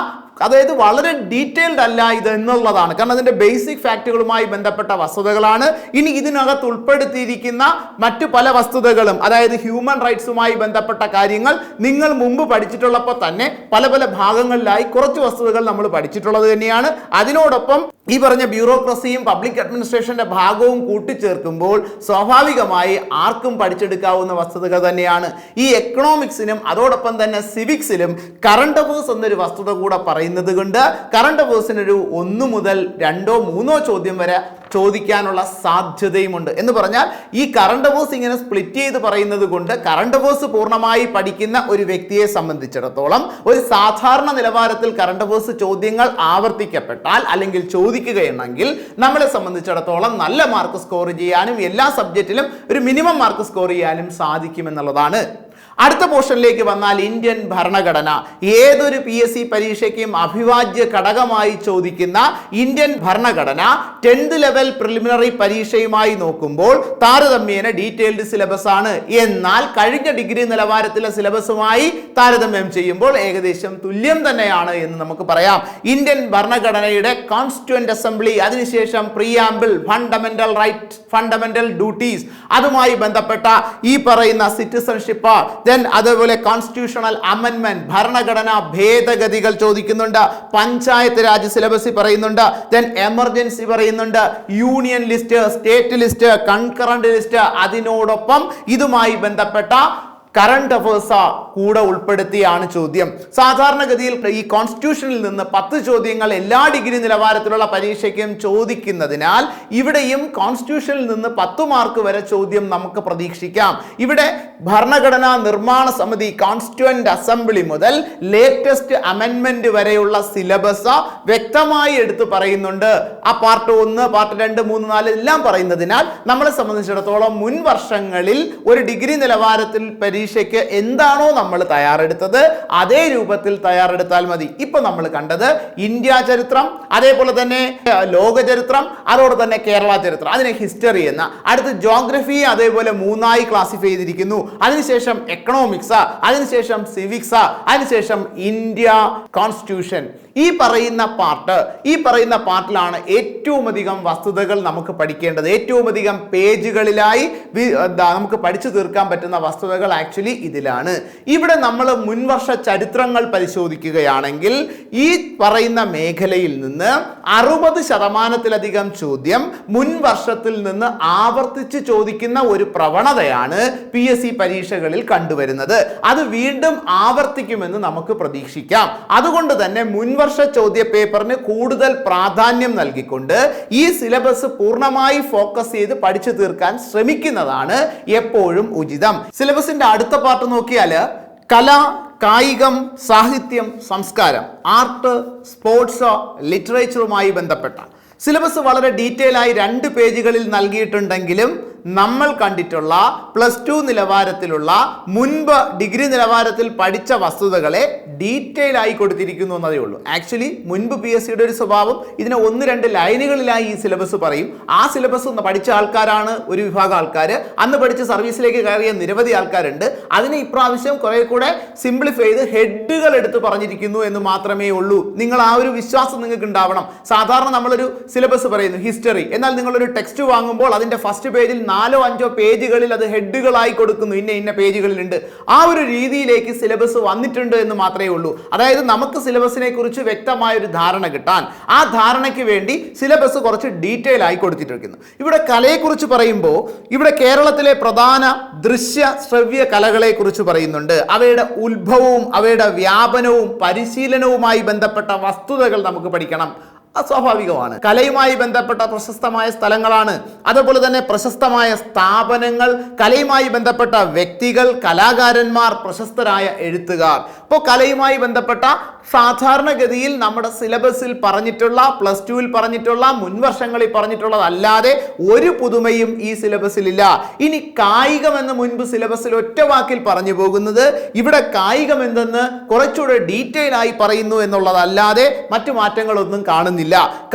അതായത് വളരെ ഡീറ്റെയിൽഡ് അല്ല ഇത് എന്നുള്ളതാണ്. കാരണം അതിന്റെ ബേസിക് ഫാക്റ്റുകളുമായി ബന്ധപ്പെട്ട വസ്തുതകളാണ്. ഇനി ഇതിനകത്ത് ഉൾപ്പെടുത്തിയിരിക്കുന്ന മറ്റു പല വസ്തുതകളും, അതായത് ഹ്യൂമൻ റൈറ്റ്സുമായി ബന്ധപ്പെട്ട കാര്യങ്ങൾ നിങ്ങൾ മുമ്പ് പഠിച്ചിട്ടുള്ളപ്പോൾ തന്നെ പല ഭാഗങ്ങളിലായി കുറച്ച് വസ്തുതകൾ നമ്മൾ പഠിച്ചിട്ടുള്ളത് തന്നെയാണ്. അതിനോടൊപ്പം ഈ പറഞ്ഞ ബ്യൂറോക്രസിയും പബ്ലിക് അഡ്മിനിസ്ട്രേഷന്റെ ഭാഗവും കൂട്ടിച്ചേർക്കുമ്പോൾ സ്വാഭാവികമായി ആർക്കും പഠിച്ചെടുക്കാവുന്ന വസ്തുതകൾ തന്നെയാണ്. ഈ എക്കണോമിക്സിനും അതോടൊപ്പം തന്നെ സിവിക്സിലും കറണ്ട് അഫേഴ്സ് എന്നൊരു വസ്തുത കൂടെ പറയുന്നത് കൊണ്ട് കറണ്ട് അഫേഴ്സിനൊരു 1 മുതൽ 2 3 ചോദ്യം വരെ ചോദിക്കാനുള്ള സാധ്യതയുമുണ്ട്. എന്ന് പറഞ്ഞാൽ ഈ കറണ്ട് അഫേഴ്സ് ഇങ്ങനെ സ്പ്ലിറ്റ് ചെയ്ത് പറയുന്നത് കൊണ്ട് കറണ്ട് അഫേഴ്സ് പൂർണ്ണമായി പഠിക്കുന്ന ഒരു വ്യക്തിയെ സംബന്ധിച്ചിടത്തോളം ഒരു സാധാരണ നിലവാരത്തിൽ കറണ്ട് അഫേഴ്സ് ചോദ്യങ്ങൾ ആവർത്തിക്കപ്പെട്ടാൽ അല്ലെങ്കിൽ ചോദിക്കുകയാണെങ്കിൽ നമ്മളെ സംബന്ധിച്ചിടത്തോളം നല്ല മാർക്ക് സ്കോർ ചെയ്യാനും എല്ലാ സബ്ജക്റ്റിലും ഒരു മിനിമം മാർക്ക് സ്കോർ ചെയ്യാനും സാധിക്കുമെന്നുള്ളതാണ്. അടുത്ത പോർഷനിലേക്ക് വന്നാൽ ഇന്ത്യൻ ഭരണഘടന. ഏതൊരു PSC പരീക്ഷയ്ക്കും അഭിവാജ്യ ഘടകമായി ചോദിക്കുന്ന ഇന്ത്യൻ ഭരണഘടന 10th ലെവൽ പ്രിലിമിനറി പരീക്ഷയുമായി നോക്കുമ്പോൾ താരതമ്യേന ഡീറ്റെയിൽഡ് സിലബസ് ആണ്. എന്നാൽ കഴിഞ്ഞ ഡിഗ്രി നിലവാരത്തിലെ സിലബസുമായി താരതമ്യം ചെയ്യുമ്പോൾ ഏകദേശം തുല്യം തന്നെയാണ് എന്ന് നമുക്ക് പറയാം. ഇന്ത്യൻ ഭരണഘടനയുടെ കോൺസ്റ്റിറ്റ്യൂവന്റ് അസംബ്ലി, അതിനുശേഷം preamble, fundamental right, fundamental duties, അതുമായി ബന്ധപ്പെട്ട ഈ പറയുന്ന സിറ്റിസൺഷിപ്പ്, അതേപോലെ കോൺസ്റ്റിറ്റ്യൂഷണൽ അമെൻമെന്റ്, ഭരണഘടനാ ഭേദഗതികൾ ചോദിക്കുന്നുണ്ട്. പഞ്ചായത്ത് രാജ് സിലബസിൽ പറയുന്നുണ്ട്. എമർജൻസി പറയുന്നുണ്ട്. Union list, state list, concurrent list, അതിനോടൊപ്പം ഇതുമായി ബന്ധപ്പെട്ട കറണ്ട് അഫേഴ്സ് കൂടെ ഉൾപ്പെടുത്തിയാണ് ചോദ്യം. സാധാരണഗതിയിൽ ഈ കോൺസ്റ്റിറ്റ്യൂഷനിൽ നിന്ന് 10 ചോദ്യങ്ങൾ എല്ലാ ഡിഗ്രി നിലവാരത്തിലുള്ള പരീക്ഷയ്ക്കും ചോദിക്കുന്നതിനാൽ ഇവിടെയും കോൺസ്റ്റിറ്റ്യൂഷനിൽ നിന്ന് 10 മാർക്ക് വരെ ചോദ്യം നമുക്ക് പ്രതീക്ഷിക്കാം. ഇവിടെ ഭരണഘടനാ നിർമ്മാണ സമിതി, കോൺസ്റ്റിറ്റ്യൂവന്റ് അസംബ്ലി മുതൽ ലേറ്റസ്റ്റ് അമെൻമെന്റ് വരെയുള്ള സിലബസ് വ്യക്തമായി എടുത്തു പറയുന്നുണ്ട്. ആ പാർട്ട് 1, പാർട്ട് 2, 3, 4 എല്ലാം പറയുന്നതിനാൽ നമ്മളെ സംബന്ധിച്ചിടത്തോളം മുൻ വർഷങ്ങളിൽ ഒരു ഡിഗ്രി നിലവാരത്തിൽ പരീക്ഷയ്ക്ക് എന്താണോ നമ്മൾ തയ്യാറെടുത്തത് അതേ രൂപത്തിൽ തയ്യാറെടുത്താൽ മതി. ഇപ്പൊ നമ്മൾ കണ്ടത് ഇന്ത്യ ചരിത്രം, അതേപോലെ തന്നെ ലോക ചരിത്രം, അതോടെ തന്നെ കേരള ചരിത്രം, അതിനെ ഹിസ്റ്ററി എന്ന, അടുത്ത് ജോഗ്രഫി അതേപോലെ 3ആയി ക്ലാസിഫൈ ചെയ്തിരിക്കുന്നു. അതിനുശേഷം എക്കണോമിക്സ്, അതിനുശേഷം സിവിക്സ്, അതിനുശേഷം ഇന്ത്യ കോൺസ്റ്റിറ്റ്യൂഷൻ. ഈ പറയുന്ന പാർട്ടിലാണ് ഏറ്റവും അധികം വസ്തുതകൾ നമുക്ക് പഠിക്കേണ്ടത്. ഏറ്റവും അധികം പേജുകളിലായി നമുക്ക് പഠിച്ചു തീർക്കാൻ പറ്റുന്ന വസ്തുതകൾ ആക്ച്വലി ഇതിലാണ്. ഇവിടെ നമ്മൾ മുൻവർഷ ചരിത്രങ്ങൾ പരിശോധിക്കുകയാണെങ്കിൽ ഈ പറയുന്ന മേഖലയിൽ നിന്ന് 60% ചോദ്യം മുൻ വർഷത്തിൽ നിന്ന് ആവർത്തിച്ച് ചോദിക്കുന്ന ഒരു പ്രവണതയാണ് PSC പരീക്ഷകളിൽ കണ്ടുവരുന്നത്. അത് വീണ്ടും ആവർത്തിക്കുമെന്ന് നമുക്ക് പ്രതീക്ഷിക്കാം. അതുകൊണ്ട് തന്നെ മുൻവർഷ ചോദ്യ പേപ്പറിന് കൂടുതൽ പ്രാധാന്യം നൽകിക്കൊണ്ട് ഈ സിലബസ് പൂർണ്ണമായി ഫോക്കസ് ചെയ്ത് പഠിച്ചു തീർക്കാൻ ശ്രമിക്കുന്നതാണ് എപ്പോഴും ഉചിതം. സിലബസിന്റെ അടുത്ത പാർട്ട് നോക്കിയാൽ കല, കായികം, സാഹിത്യം, സംസ്കാരം, ആർട്ട്, സ്പോർട്സ്, ലിറ്ററേച്ചറുമായി ബന്ധപ്പെട്ട സിലബസ് വളരെ ഡീറ്റെയിൽ ആയി 2 പേജുകളിൽ നൽകിയിട്ടുണ്ടെങ്കിലും നമ്മൾ കണ്ടിട്ടുള്ള +2 നിലവാരത്തിലുള്ള മുൻപ് ഡിഗ്രി നിലവാരത്തിൽ പഠിച്ച വസ്തുതകളെ ഡീറ്റെയിൽ ആയി കൊടുത്തിരിക്കുന്നു എന്നതേ ഉള്ളൂ. ആക്ച്വലി മുൻപ് PSCയുടെ ഒരു സ്വഭാവം ഇതിനെ 1-2 ലൈനുകളിലായി ഈ സിലബസ് പറയും. ആ സിലബസ് പഠിച്ച ആൾക്കാരാണ് ഒരു വിഭാഗം ആൾക്കാർ. അന്ന് പഠിച്ച് സർവീസിലേക്ക് കയറിയ നിരവധി ആൾക്കാരുണ്ട്. അതിനെ ഇപ്രാവശ്യം കുറെ കൂടെ സിംപ്ലിഫൈ ചെയ്ത് ഹെഡുകൾ എടുത്ത് പറഞ്ഞിരിക്കുന്നു എന്ന് മാത്രമേ ഉള്ളൂ. നിങ്ങൾ ആ ഒരു വിശ്വാസം നിങ്ങൾക്ക് ഉണ്ടാവണം. സാധാരണ നമ്മളൊരു സിലബസ് പറയുന്നു ഹിസ്റ്ററി, എന്നാൽ നിങ്ങളൊരു ടെക്സ്റ്റ് വാങ്ങുമ്പോൾ അതിന്റെ ഫസ്റ്റ് പേജിൽ 4-5 പേജുകളിൽ അത് ഹെഡുകളായി കൊടുക്കുന്നു. ഇന്ന പേജുകളിലുണ്ട്. ആ ഒരു രീതിയിലേക്ക് സിലബസ് വന്നിട്ടുണ്ട് എന്ന് മാത്രമേ ഉള്ളൂ. അതായത് നമുക്ക് സിലബസിനെ കുറിച്ച് വ്യക്തമായ ഒരു ധാരണ കിട്ടാൻ, ആ ധാരണയ്ക്ക് വേണ്ടി സിലബസ് കുറച്ച് ഡീറ്റെയിൽ ആയി കൊടുത്തിട്ടിരിക്കുന്നു. ഇവിടെ കലയെക്കുറിച്ച് പറയുമ്പോൾ ഇവിടെ കേരളത്തിലെ പ്രധാന ദൃശ്യ ശ്രവ്യ കലകളെ കുറിച്ച് പറയുന്നുണ്ട്. അവയുടെ ഉത്ഭവവും അവയുടെ വ്യാപനവും പരിശീലനവുമായി ബന്ധപ്പെട്ട വസ്തുതകൾ നമുക്ക് പഠിക്കണം. അസ്വാഭാവികമാണ്. കലയുമായി ബന്ധപ്പെട്ട പ്രശസ്തമായ സ്ഥലങ്ങളാണ്, അതുപോലെ തന്നെ പ്രശസ്തമായ സ്ഥാപനങ്ങൾ, കലയുമായി ബന്ധപ്പെട്ട വ്യക്തികൾ, കലാകാരന്മാർ, പ്രശസ്തരായ എഴുത്തുകാർ. അപ്പോൾ കലയുമായി ബന്ധപ്പെട്ട സാധാരണഗതിയിൽ നമ്മുടെ സിലബസിൽ പറഞ്ഞിട്ടുള്ള +2ൽ പറഞ്ഞിട്ടുള്ള മുൻവർഷങ്ങളിൽ പറഞ്ഞിട്ടുള്ളതല്ലാതെ ഒരു പുതുമയും ഈ സിലബസിൽ ഇല്ല. ഇനി കായികം എന്ന് മുൻപ് സിലബസിൽ ഒറ്റ വാക്കിൽ പറഞ്ഞു പോകുന്നത് ഇവിടെ കായികം എന്തെന്ന് കുറച്ചുകൂടെ ഡീറ്റെയിൽ ആയി പറയുന്നു എന്നുള്ളതല്ലാതെ മറ്റു മാറ്റങ്ങളൊന്നും കാണുന്നില്ല.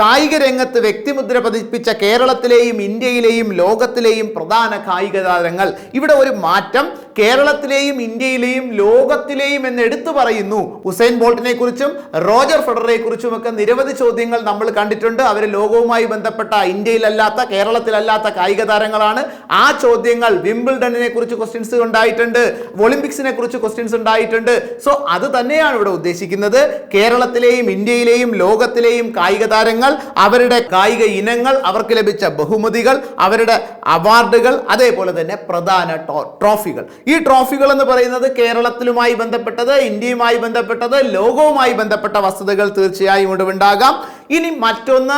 കായിക രംഗത്ത് വ്യക്തിമുദ്ര പതിപ്പിച്ച കേരളത്തിലെയും ഇന്ത്യയിലെയും ലോകത്തിലെയും പ്രധാന കായിക താരങ്ങൾ. ഇവിടെ ഒരു മാറ്റം കേരളത്തിലെയും ഇന്ത്യയിലെയും ലോകത്തിലെയും എന്ന് എടുത്തു പറയുന്നു. ഉസൈൻ ബോൾട്ടിനെ കുറിച്ചും റോജർ ഫെഡററെ കുറിച്ചും ഒക്കെ നിരവധി ചോദ്യങ്ങൾ നമ്മൾ കണ്ടിട്ടുണ്ട്. അവർ ലോകവുമായി ബന്ധപ്പെട്ട ഇന്ത്യയിലല്ലാത്ത കേരളത്തിലല്ലാത്ത കായിക താരങ്ങളാണ്. ആ ചോദ്യങ്ങൾ വിംബിൾഡണിനെ കുറിച്ച് ക്വസ്റ്റ്യൻസ് ഉണ്ടായിട്ടുണ്ട്, ഒളിമ്പിക്സിനെ കുറിച്ച് ക്വസ്റ്റ്യൻസ് ഉണ്ടായിട്ടുണ്ട്. സോ അത് തന്നെയാണ് ഇവിടെ ഉദ്ദേശിക്കുന്നത്. കേരളത്തിലെയും ഇന്ത്യയിലെയും ലോകത്തിലെയും കായിക താരങ്ങൾ, അവരുടെ കായിക ഇനങ്ങൾ, അവർക്ക് ലഭിച്ച ബഹുമതികൾ, അവരുടെ അവാർഡുകൾ, അതേപോലെ തന്നെ പ്രധാന ട്രോഫികൾ. ഈ ട്രോഫികൾ എന്ന് പറയുന്നത് കേരളത്തിലുമായി ബന്ധപ്പെട്ടത്, ഇന്ത്യയുമായി ബന്ധപ്പെട്ടത്, ലോകവുമായി ബന്ധപ്പെട്ട വസ്തുതകൾ തീർച്ചയായും ഉണ്ടാകാം. ഇനി മറ്റൊന്ന്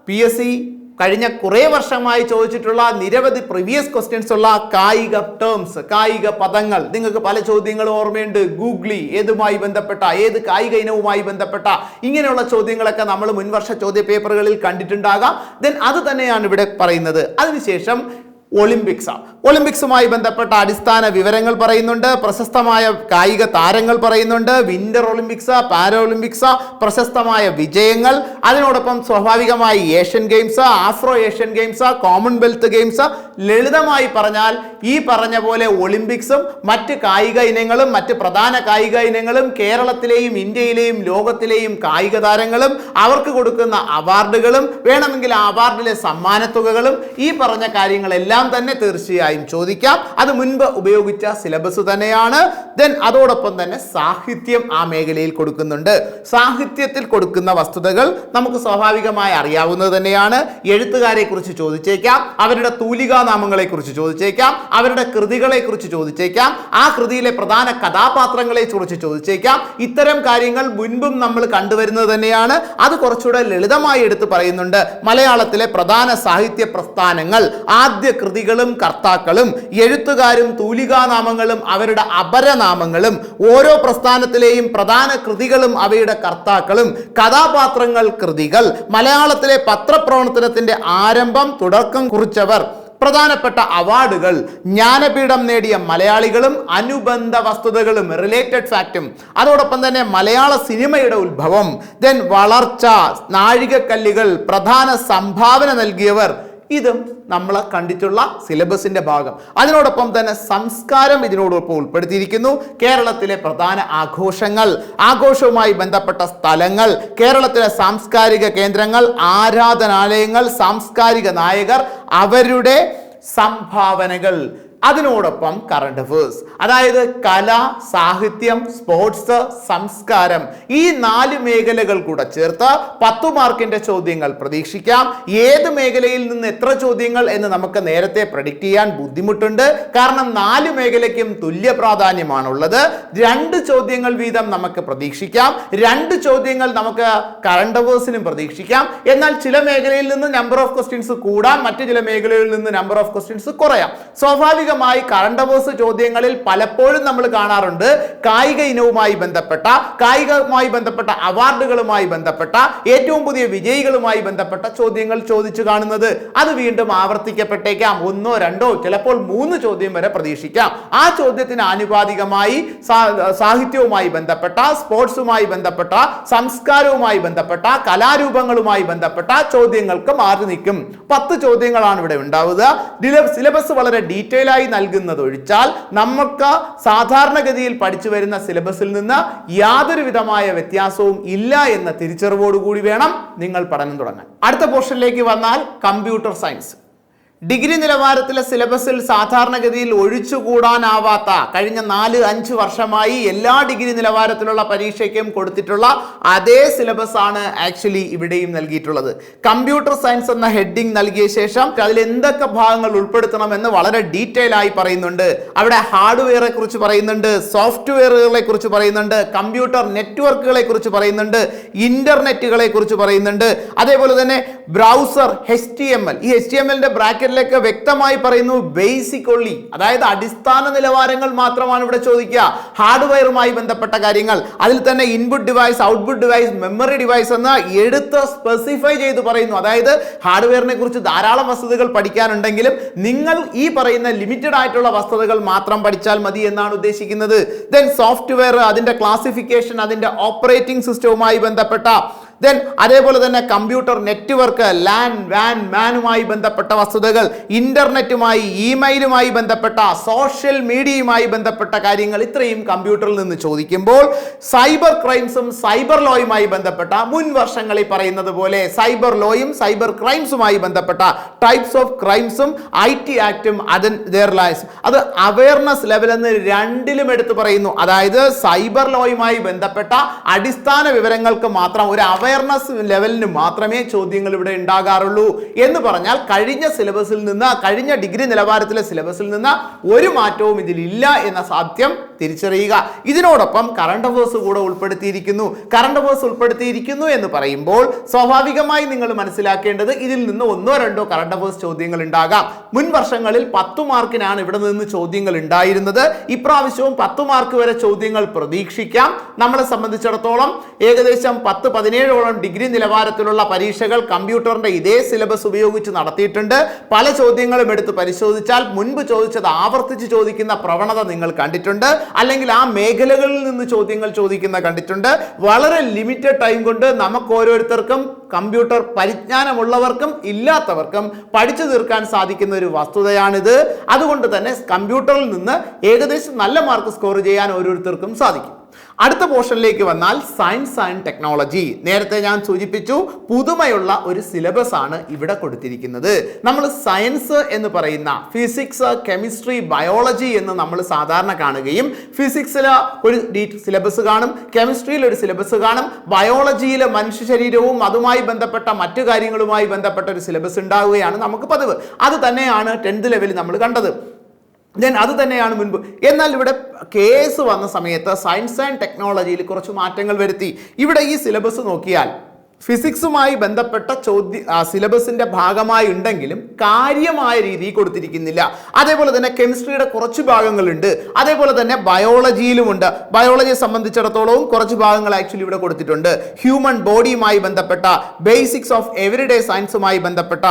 PSC കഴിഞ്ഞ കുറേ വർഷമായി ചോദിച്ചിട്ടുള്ള നിരവധി പ്രീവിയസ് ക്വസ്റ്റ്യൻസ് ഉള്ള കായിക ടേംസ്, കായിക പദങ്ങൾ. നിങ്ങൾക്ക് പല ചോദ്യങ്ങളും ഓർമ്മയുണ്ട്. ഗൂഗ്ലി ഏതുമായി ബന്ധപ്പെട്ട, ഏത് കായിക ഇനവുമായി ബന്ധപ്പെട്ട, ഇങ്ങനെയുള്ള ചോദ്യങ്ങളൊക്കെ നമ്മൾ മുൻവർഷ ചോദ്യ പേപ്പറുകളിൽ കണ്ടിട്ടുണ്ടാകാം. ദെൻ അത് തന്നെയാണ് ഇവിടെ പറയുന്നത്. അതിനുശേഷം ഒളിമ്പിക്സുമായി ബന്ധപ്പെട്ട അടിസ്ഥാന വിവരങ്ങൾ പറയുന്നുണ്ട്, പ്രശസ്തമായ കായിക താരങ്ങൾ പറയുന്നുണ്ട്, വിന്റർ ഒളിമ്പിക്സ്, പാരാ ഒളിമ്പിക്സ്, പ്രശസ്തമായ വിജയങ്ങൾ, അതിനോടൊപ്പം സ്വാഭാവികമായി Asian games, Afro Asian games, Commonwealth games. ലളിതമായി പറഞ്ഞാൽ ഈ പറഞ്ഞ പോലെ ഒളിമ്പിക്സും മറ്റ് കായിക ഇനങ്ങളും മറ്റ് പ്രധാന കായിക ഇനങ്ങളും കേരളത്തിലെയും ഇന്ത്യയിലെയും ലോകത്തിലെയും കായിക താരങ്ങളും അവർക്ക് കൊടുക്കുന്ന അവാർഡുകളും വേണമെങ്കിൽ ആ അവാർഡിലെ സമ്മാനത്തുകകളും ഈ പറഞ്ഞ കാര്യങ്ങളെല്ലാം തന്നെ തീർച്ചയായും ചോദിക്കാം. അത് മുൻപ് ഉപയോഗിച്ച സിലബസ് തന്നെയാണ്. ദെൻ അതോടൊപ്പം തന്നെ സാഹിത്യം ആ മേഖലയിൽ കൊടുക്കുന്നുണ്ട്. സാഹിത്യത്തിൽ കൊടുക്കുന്ന വസ്തുതകൾ നമുക്ക് സ്വാഭാവികമായി അറിയാവുന്നത് തന്നെയാണ്. എഴുത്തുകാരെ കുറിച്ച് ചോദിച്ചേക്കാം, അവരുടെ തൂലികാനാമങ്ങളെ കുറിച്ച് ചോദിച്ചേക്കാം, അവരുടെ കൃതികളെ കുറിച്ച് ചോദിച്ചേക്കാം, ആ കൃതിയിലെ പ്രധാന കഥാപാത്രങ്ങളെ കുറിച്ച് ചോദിച്ചേക്കാം. ഇത്തരം കാര്യങ്ങൾ മുൻപും നമ്മൾ കണ്ടുവരുന്നത് തന്നെയാണ്. അത് കുറച്ചുകൂടെ ലളിതമായി എടുത്ത് പറയുന്നുണ്ട്. മലയാളത്തിലെ പ്രധാന സാഹിത്യ പ്രസ്ഥാനങ്ങൾ, ആദ്യ കൃതികളും കർത്താക്കളും, എഴുത്തുകാരും തൂലികാനാമങ്ങളും അവരുടെ അപരനാമങ്ങളും, ഓരോ പ്രസ്ഥാനത്തിലെയും പ്രധാന കൃതികളും അവയുടെ കർത്താക്കളും, കഥാപാത്രങ്ങൾ, കൃതികൾ, മലയാളത്തിലെ പത്രപ്രവർത്തനത്തിന്റെ ആരംഭം, തുടക്കം കുറിച്ചവർ, പ്രധാനപ്പെട്ട അവാർഡുകൾ, ജ്ഞാനപീഠം നേടിയ മലയാളികളും അനുബന്ധ വസ്തുതകളും, റിലേറ്റഡ് ഫാക്റ്റും, അതോടൊപ്പം തന്നെ മലയാള സിനിമയുടെ ഉത്ഭവം, ദെൻ വളർച്ച, നാഴികക്കല്ലുകൾ, പ്രധാന സംഭാവന നൽകിയവർ, ഇതും നമ്മൾ കണ്ടിട്ടുള്ള സിലബസിന്റെ ഭാഗം. അതിനോടൊപ്പം തന്നെ സംസ്കാരം ഇതിനോടൊപ്പം ഉൾപ്പെടുത്തിയിരിക്കുന്നു. കേരളത്തിലെ പ്രധാന ആഘോഷങ്ങൾ, ആഘോഷവുമായി ബന്ധപ്പെട്ട സ്ഥലങ്ങൾ, കേരളത്തിലെ സാംസ്കാരിക കേന്ദ്രങ്ങൾ, ആരാധനാലയങ്ങൾ, സാംസ്കാരിക നായകർ, അവരുടെ സംഭാവനകൾ, അതിനോടൊപ്പം കറണ്ട് അഫേഴ്സ്, അതായത് കല, സാഹിത്യം, സ്പോർട്സ്, സംസ്കാരം, ഈ 4 മേഖലകൾ കൂടെ ചേർത്ത് 10 മാർക്കിന്റെ ചോദ്യങ്ങൾ പ്രതീക്ഷിക്കാം. ഏത് മേഖലയിൽ നിന്ന് എത്ര ചോദ്യങ്ങൾ എന്ന് നമുക്ക് നേരത്തെ പ്രഡിക്റ്റ് ചെയ്യാൻ ബുദ്ധിമുട്ടുണ്ട്. കാരണം 4 മേഖലയ്ക്കും തുല്യ പ്രാധാന്യമാണുള്ളത്. 2 ചോദ്യങ്ങൾ വീതം നമുക്ക് പ്രതീക്ഷിക്കാം. 2 ചോദ്യങ്ങൾ നമുക്ക് കറണ്ട് അഫേഴ്സിനും പ്രതീക്ഷിക്കാം. എന്നാൽ ചില മേഖലയിൽ നിന്ന് നമ്പർ ഓഫ് ക്വസ്റ്റ്യൻസ് കൂടാം, മറ്റു ചില മേഖലയിൽ നിന്ന് നമ്പർ ഓഫ് ക്വസ്റ്റ്യൻസ് കുറയാം. സ്വാഭാവികമായി കറണ്ട് അഫേഴ്സ് ചോദ്യങ്ങളിൽ പലപ്പോഴും നമ്മൾ കാണാറുണ്ട് കായിക ഇനവുമായി ബന്ധപ്പെട്ട അവാർഡുകളുമായി ബന്ധപ്പെട്ട ഏറ്റവും പുതിയ വിജയികളുമായി ബന്ധപ്പെട്ട ചോദ്യങ്ങൾ ചോദിച്ചു കാണുന്നത്. അത് വീണ്ടും ആവർത്തിക്കപ്പെട്ടേക്കാം. 1, 2, ചിലപ്പോൾ 3 ചോദ്യം വരെ പ്രതീക്ഷിക്കാം. ആ ചോദ്യത്തിന് ആനുപാതികമായി സാഹിത്യവുമായി ബന്ധപ്പെട്ട, സ്പോർട്സുമായി ബന്ധപ്പെട്ട, സംസ്കാരവുമായി ബന്ധപ്പെട്ട, കലാരൂപങ്ങളുമായി ബന്ധപ്പെട്ട ചോദ്യങ്ങൾക്ക് മാറി നിൽക്കും. 10 ചോദ്യങ്ങളാണ് ഇവിടെ ഉണ്ടാവുക. സിലബസ് വളരെ ഡീറ്റെയിൽ ആയി നൽകുന്നത് ഒഴിച്ചാൽ നമുക്ക് സാധാരണഗതിയിൽ പഠിച്ചു വരുന്ന സിലബസിൽ നിന്ന് യാതൊരു വിധമായ വ്യത്യാസവും ഇല്ല എന്ന തിരിച്ചറിവോടുകൂടി വേണം നിങ്ങൾ പഠനം തുടങ്ങാൻ. അടുത്ത പോർഷനിലേക്ക് വന്നാൽ കമ്പ്യൂട്ടർ സയൻസ്. ഡിഗ്രി നിലവാരത്തിലെ സിലബസിൽ സാധാരണഗതിയിൽ ഒഴിച്ചുകൂടാനാവാത്ത, കഴിഞ്ഞ 4-5 വർഷമായി എല്ലാ ഡിഗ്രി നിലവാരത്തിലുള്ള പരീക്ഷയ്ക്കും കൊടുത്തിട്ടുള്ള അതേ സിലബസ് ആണ് ആക്ച്വലി ഇവിടെയും നൽകിയിട്ടുള്ളത്. കമ്പ്യൂട്ടർ സയൻസ് എന്ന ഹെഡിങ് നൽകിയ ശേഷം അതിൽ എന്തൊക്കെ ഭാഗങ്ങൾ ഉൾപ്പെടുത്തണമെന്ന് വളരെ ഡീറ്റെയിൽ ആയി പറയുന്നുണ്ട്. അവിടെ ഹാർഡ്വെയറെ കുറിച്ച് പറയുന്നുണ്ട്, സോഫ്റ്റ്വെയറുകളെ കുറിച്ച് പറയുന്നുണ്ട്, കമ്പ്യൂട്ടർ നെറ്റ്വർക്കുകളെ കുറിച്ച് പറയുന്നുണ്ട്, ഇന്റർനെറ്റുകളെ കുറിച്ച് പറയുന്നുണ്ട്. അതേപോലെ തന്നെ ബ്രൗസർ, HTML, ഈ HTMLന്റെ ബ്രാക്കറ്റ് വ്യക്തമായി പറയുന്നു ബേസിക് ഒള്ളി, അതായത് അടിസ്ഥാന നിലവാരങ്ങൾ മാത്രമാണ് ഇവിടെ ചോദിക്കുക. ഹാർഡ്വെയറുമായി ബന്ധപ്പെട്ട കാര്യങ്ങൾ, അതിൽ തന്നെ input device, output device, memory device എന്ന് എടുത്ത് സ്പെസിഫൈ ചെയ്ത് പറയുന്നു. അതായത് ഹാർഡ്വെയറിനെ കുറിച്ച് ധാരാളം വസ്തുതകൾ പഠിക്കാനുണ്ടെങ്കിലും നിങ്ങൾ ഈ പറയുന്ന ലിമിറ്റഡ് ആയിട്ടുള്ള വസ്തുതകൾ മാത്രം പഠിച്ചാൽ മതി എന്നാണ് ഉദ്ദേശിക്കുന്നത്. ദെൻ സോഫ്റ്റ്വെയർ, അതിന്റെ ക്ലാസിഫിക്കേഷൻ, അതിന്റെ ഓപ്പറേറ്റിംഗ് സിസ്റ്റവുമായി ബന്ധപ്പെട്ട, ദെൻ അതേപോലെ തന്നെ കമ്പ്യൂട്ടർ നെറ്റ്വർക്ക്, ലാൻ, വാൻ, മാനുമായി ബന്ധപ്പെട്ട വസ്തുതകൾ, ഇന്റർനെറ്റുമായി, ഇമെയിലുമായി ബന്ധപ്പെട്ട, സോഷ്യൽ മീഡിയയുമായി ബന്ധപ്പെട്ട കാര്യങ്ങൾ, ഇത്രയും കമ്പ്യൂട്ടറിൽ നിന്ന് ചോദിക്കുമ്പോൾ സൈബർ ക്രൈംസും സൈബർ ലോയുമായി ബന്ധപ്പെട്ട, മുൻ വർഷങ്ങളിൽ പറയുന്നത് പോലെ സൈബർ ലോയും സൈബർ ക്രൈംസുമായി ബന്ധപ്പെട്ട ടൈപ്സ് ഓഫ് ക്രൈംസും IT ആക്ടും അത് അവയർനെസ് ലെവൽ എന്ന് 2ലും എടുത്തു പറയുന്നു. അതായത് സൈബർ ലോയുമായി ബന്ധപ്പെട്ട അടിസ്ഥാന വിവരങ്ങൾക്ക് മാത്രം, ഒരു അവയർനെസ് ലെവലിന് മാത്രമേ ചോദ്യങ്ങൾ ഇവിടെ ഉണ്ടാകാറുള്ളൂ എന്ന് പറഞ്ഞാൽ കഴിഞ്ഞ സിലബസിൽ നിന്ന്, കഴിഞ്ഞ ഡിഗ്രി നിലവാരത്തിലെ സിലബസിൽ നിന്ന് ഒരു മാറ്റവും ഇതിലില്ല എന്ന സത്യം തിരിച്ചറിയുക. ഇതിനോടൊപ്പം കറണ്ട് അഫയേഴ്സ് കൂടെ ഉൾപ്പെടുത്തിയിരിക്കുന്നു എന്ന് പറയുമ്പോൾ സ്വാഭാവികമായി നിങ്ങൾ മനസ്സിലാക്കേണ്ടത് ഇതിൽ നിന്ന് 1-2 കറണ്ട് അഫയേഴ്സ് ചോദ്യങ്ങൾ ഉണ്ടാകാം. മുൻ വർഷങ്ങളിൽ 10 മാർക്കിനാണ് ഇവിടെ നിന്ന് ചോദ്യങ്ങൾ ഉണ്ടായിരുന്നത്. ഇപ്രാവശ്യവും 10 മാർക്ക് വരെ ചോദ്യങ്ങൾ പ്രതീക്ഷിക്കാം. നമ്മളെ സംബന്ധിച്ചിടത്തോളം ഏകദേശം 10-17ഓളം ഡിഗ്രി നിലവാരത്തിലുള്ള പരീക്ഷകൾ കമ്പ്യൂട്ടറിന്റെ ഇതേ സിലബസ് ഉപയോഗിച്ച് നടത്തിയിട്ടുണ്ട്. പല ചോദ്യങ്ങളും എടുത്ത് പരിശോധിച്ചാൽ മുൻപ് ചോദിച്ചത് ആവർത്തിച്ച് ചോദിക്കുന്ന പ്രവണത നിങ്ങൾ കണ്ടിട്ടുണ്ട്, അല്ലെങ്കിൽ ആ മേഖലകളിൽ നിന്ന് ചോദ്യങ്ങൾ ചോദിക്കുന്ന കണ്ടിട്ടുണ്ട്. വളരെ ലിമിറ്റഡ് ടൈം കൊണ്ട് നമുക്ക് ഓരോരുത്തർക്കും കമ്പ്യൂട്ടർ പരിജ്ഞാനമുള്ളവർക്കും ഇല്ലാത്തവർക്കും പഠിച്ചു തീർക്കാൻ സാധിക്കുന്ന ഒരു വസ്തുതയാണിത്. അതുകൊണ്ട് തന്നെ കമ്പ്യൂട്ടറിൽ നിന്ന് ഏകദേശം നല്ല മാർക്ക് സ്കോർ ചെയ്യാൻ ഓരോരുത്തർക്കും സാധിക്കും. അടുത്ത പോർഷനിലേക്ക് വന്നാൽ സയൻസ് ആൻഡ് ടെക്നോളജി. നേരത്തെ ഞാൻ സൂചിപ്പിച്ചു, പുതുമയുള്ള ഒരു സിലബസ് ആണ് ഇവിടെ കൊടുത്തിരിക്കുന്നത്. നമ്മൾ സയൻസ് എന്ന് പറയുന്ന ഫിസിക്സ്, കെമിസ്ട്രി, ബയോളജി എന്ന് നമ്മൾ സാധാരണ കാണുകയും ഫിസിക്സിൽ ഒരു സിലബസ് കാണും, കെമിസ്ട്രിയിൽ ഒരു സിലബസ് കാണും, ബയോളജിയിൽ മനുഷ്യ ശരീരവും അതുമായി ബന്ധപ്പെട്ട മറ്റു കാര്യങ്ങളുമായി ബന്ധപ്പെട്ട ഒരു സിലബസ് ഉണ്ടാവുകയാണ് നമുക്ക് പതിവ്. അത് തന്നെയാണ് 10th ലെവലിൽ നമ്മൾ കണ്ടത്. അത് തന്നെയാണ് മുൻപ്. എന്നാൽ ഇവിടെ കേസ് വന്ന സമയത്ത് സയൻസ് ആൻഡ് ടെക്നോളജിയിൽ കുറച്ച് മാറ്റങ്ങൾ വരുത്തി. ഇവിടെ ഈ സിലബസ് നോക്കിയാൽ ഫിസിക്സുമായി ബന്ധപ്പെട്ട സിലബസിന്റെ ഭാഗമായി ഉണ്ടെങ്കിലും കാര്യമായ രീതിയിൽ കൊടുത്തിരിക്കുന്നില്ല. അതേപോലെ തന്നെ കെമിസ്ട്രിയുടെ കുറച്ച് ഭാഗങ്ങളുണ്ട്, അതേപോലെ തന്നെ ബയോളജിയിലുമുണ്ട്. ബയോളജിയെ സംബന്ധിച്ചിടത്തോളവും കുറച്ച് ഭാഗങ്ങൾ ആക്ച്വലി ഇവിടെ കൊടുത്തിട്ടുണ്ട്. ഹ്യൂമൻ ബോഡിയുമായി ബന്ധപ്പെട്ട, ബേസിക്സ് ഓഫ് എവരിഡേ സയൻസുമായി ബന്ധപ്പെട്ട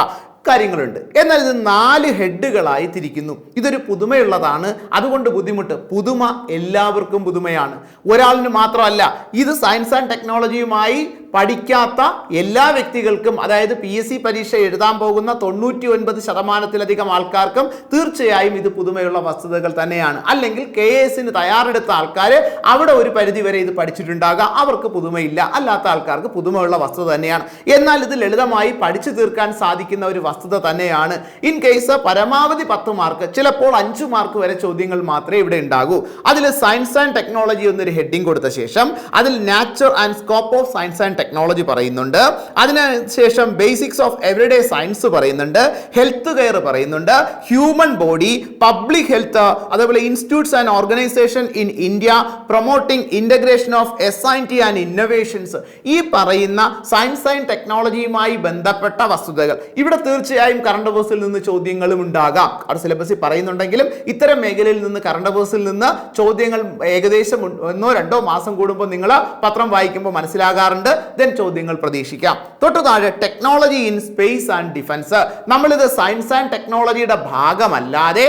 കാര്യങ്ങളുണ്ട്. എന്നാൽ ഇത് 4 ഹെഡുകളായി തിരിക്കുന്നു. ഇതൊരു പുതുമയുള്ളതാണ്, അതുകൊണ്ട് ബുദ്ധിമുട്ട്. പുതുമ എല്ലാവർക്കും പുതുമയാണ്, ഒരാളിന് മാത്രമല്ല. ഇത് സയൻസ് ആൻഡ് ടെക്നോളജിയുമായി പഠിക്കാത്ത എല്ലാ വ്യക്തികൾക്കും, അതായത് PSC പരീക്ഷ എഴുതാൻ പോകുന്ന 99% ആൾക്കാർക്കും തീർച്ചയായും ഇത് പുതുമയുള്ള വസ്തുതകൾ തന്നെയാണ്. അല്ലെങ്കിൽ KSന് തയ്യാറെടുത്ത ആൾക്കാർ അവിടെ ഒരു പരിധി വരെ ഇത് പഠിച്ചിട്ടുണ്ടാകാം, അവർക്ക് പുതുമയില്ല. അല്ലാത്ത ആൾക്കാർക്ക് പുതുമയുള്ള വസ്തുത തന്നെയാണ്. എന്നാൽ ഇത് ലളിതമായി പഠിച്ചു തീർക്കാൻ സാധിക്കുന്ന ഒരു വസ്തുത തന്നെയാണ്. ഇൻ കേസ് പരമാവധി 10 മാർക്ക്, ചിലപ്പോൾ 5 മാർക്ക് വരെ ചോദ്യങ്ങൾ മാത്രമേ ഇവിടെ ഉണ്ടാകൂ. അതിൽ സയൻസ് ആൻഡ് ടെക്നോളജി എന്നൊരു ഹെഡിങ് കൊടുത്ത ശേഷം അതിൽ nature and scope of science and technology പറയുന്നുണ്ട്. അതിനുശേഷം ബേസിക്സ് ഓഫ് എവരിഡേ സയൻസ് പറയുന്നുണ്ട്, ഹെൽത്ത് കെയർ പറയുന്നുണ്ട്, ഹ്യൂമൻ ബോഡി, പബ്ലിക് ഹെൽത്ത്, അതേപോലെ institutes and organisation in India, promoting integration of SIT and innovations. ഈ പറയുന്ന സയൻസ് ആൻഡ് ടെക്നോളജിയുമായി ബന്ധപ്പെട്ട വസ്തുതകൾ ഇവിടെ തീർച്ചയായും കറണ്ട് അഫയേഴ്സിൽ നിന്ന് ചോദ്യങ്ങളും ഉണ്ടാകാം. അവിടെ സിലബസിൽ പറയുന്നുണ്ടെങ്കിലും ഇത്തരം മേഖലയിൽ നിന്ന് കറണ്ട് അഫയേഴ്സിൽ നിന്ന് ചോദ്യങ്ങൾ ഏകദേശം 1-2 മാസം കൂടുമ്പോൾ നിങ്ങൾ പത്രം വായിക്കുമ്പോൾ മനസ്സിലാകാറുണ്ട്. ചോദ്യങ്ങൾ പ്രതീക്ഷിക്കാം. തൊട്ടു താഴെ technology in space and defence. നമ്മളിത് സയൻസ് ആൻഡ് ടെക്നോളജിയുടെ ഭാഗമല്ലാതെ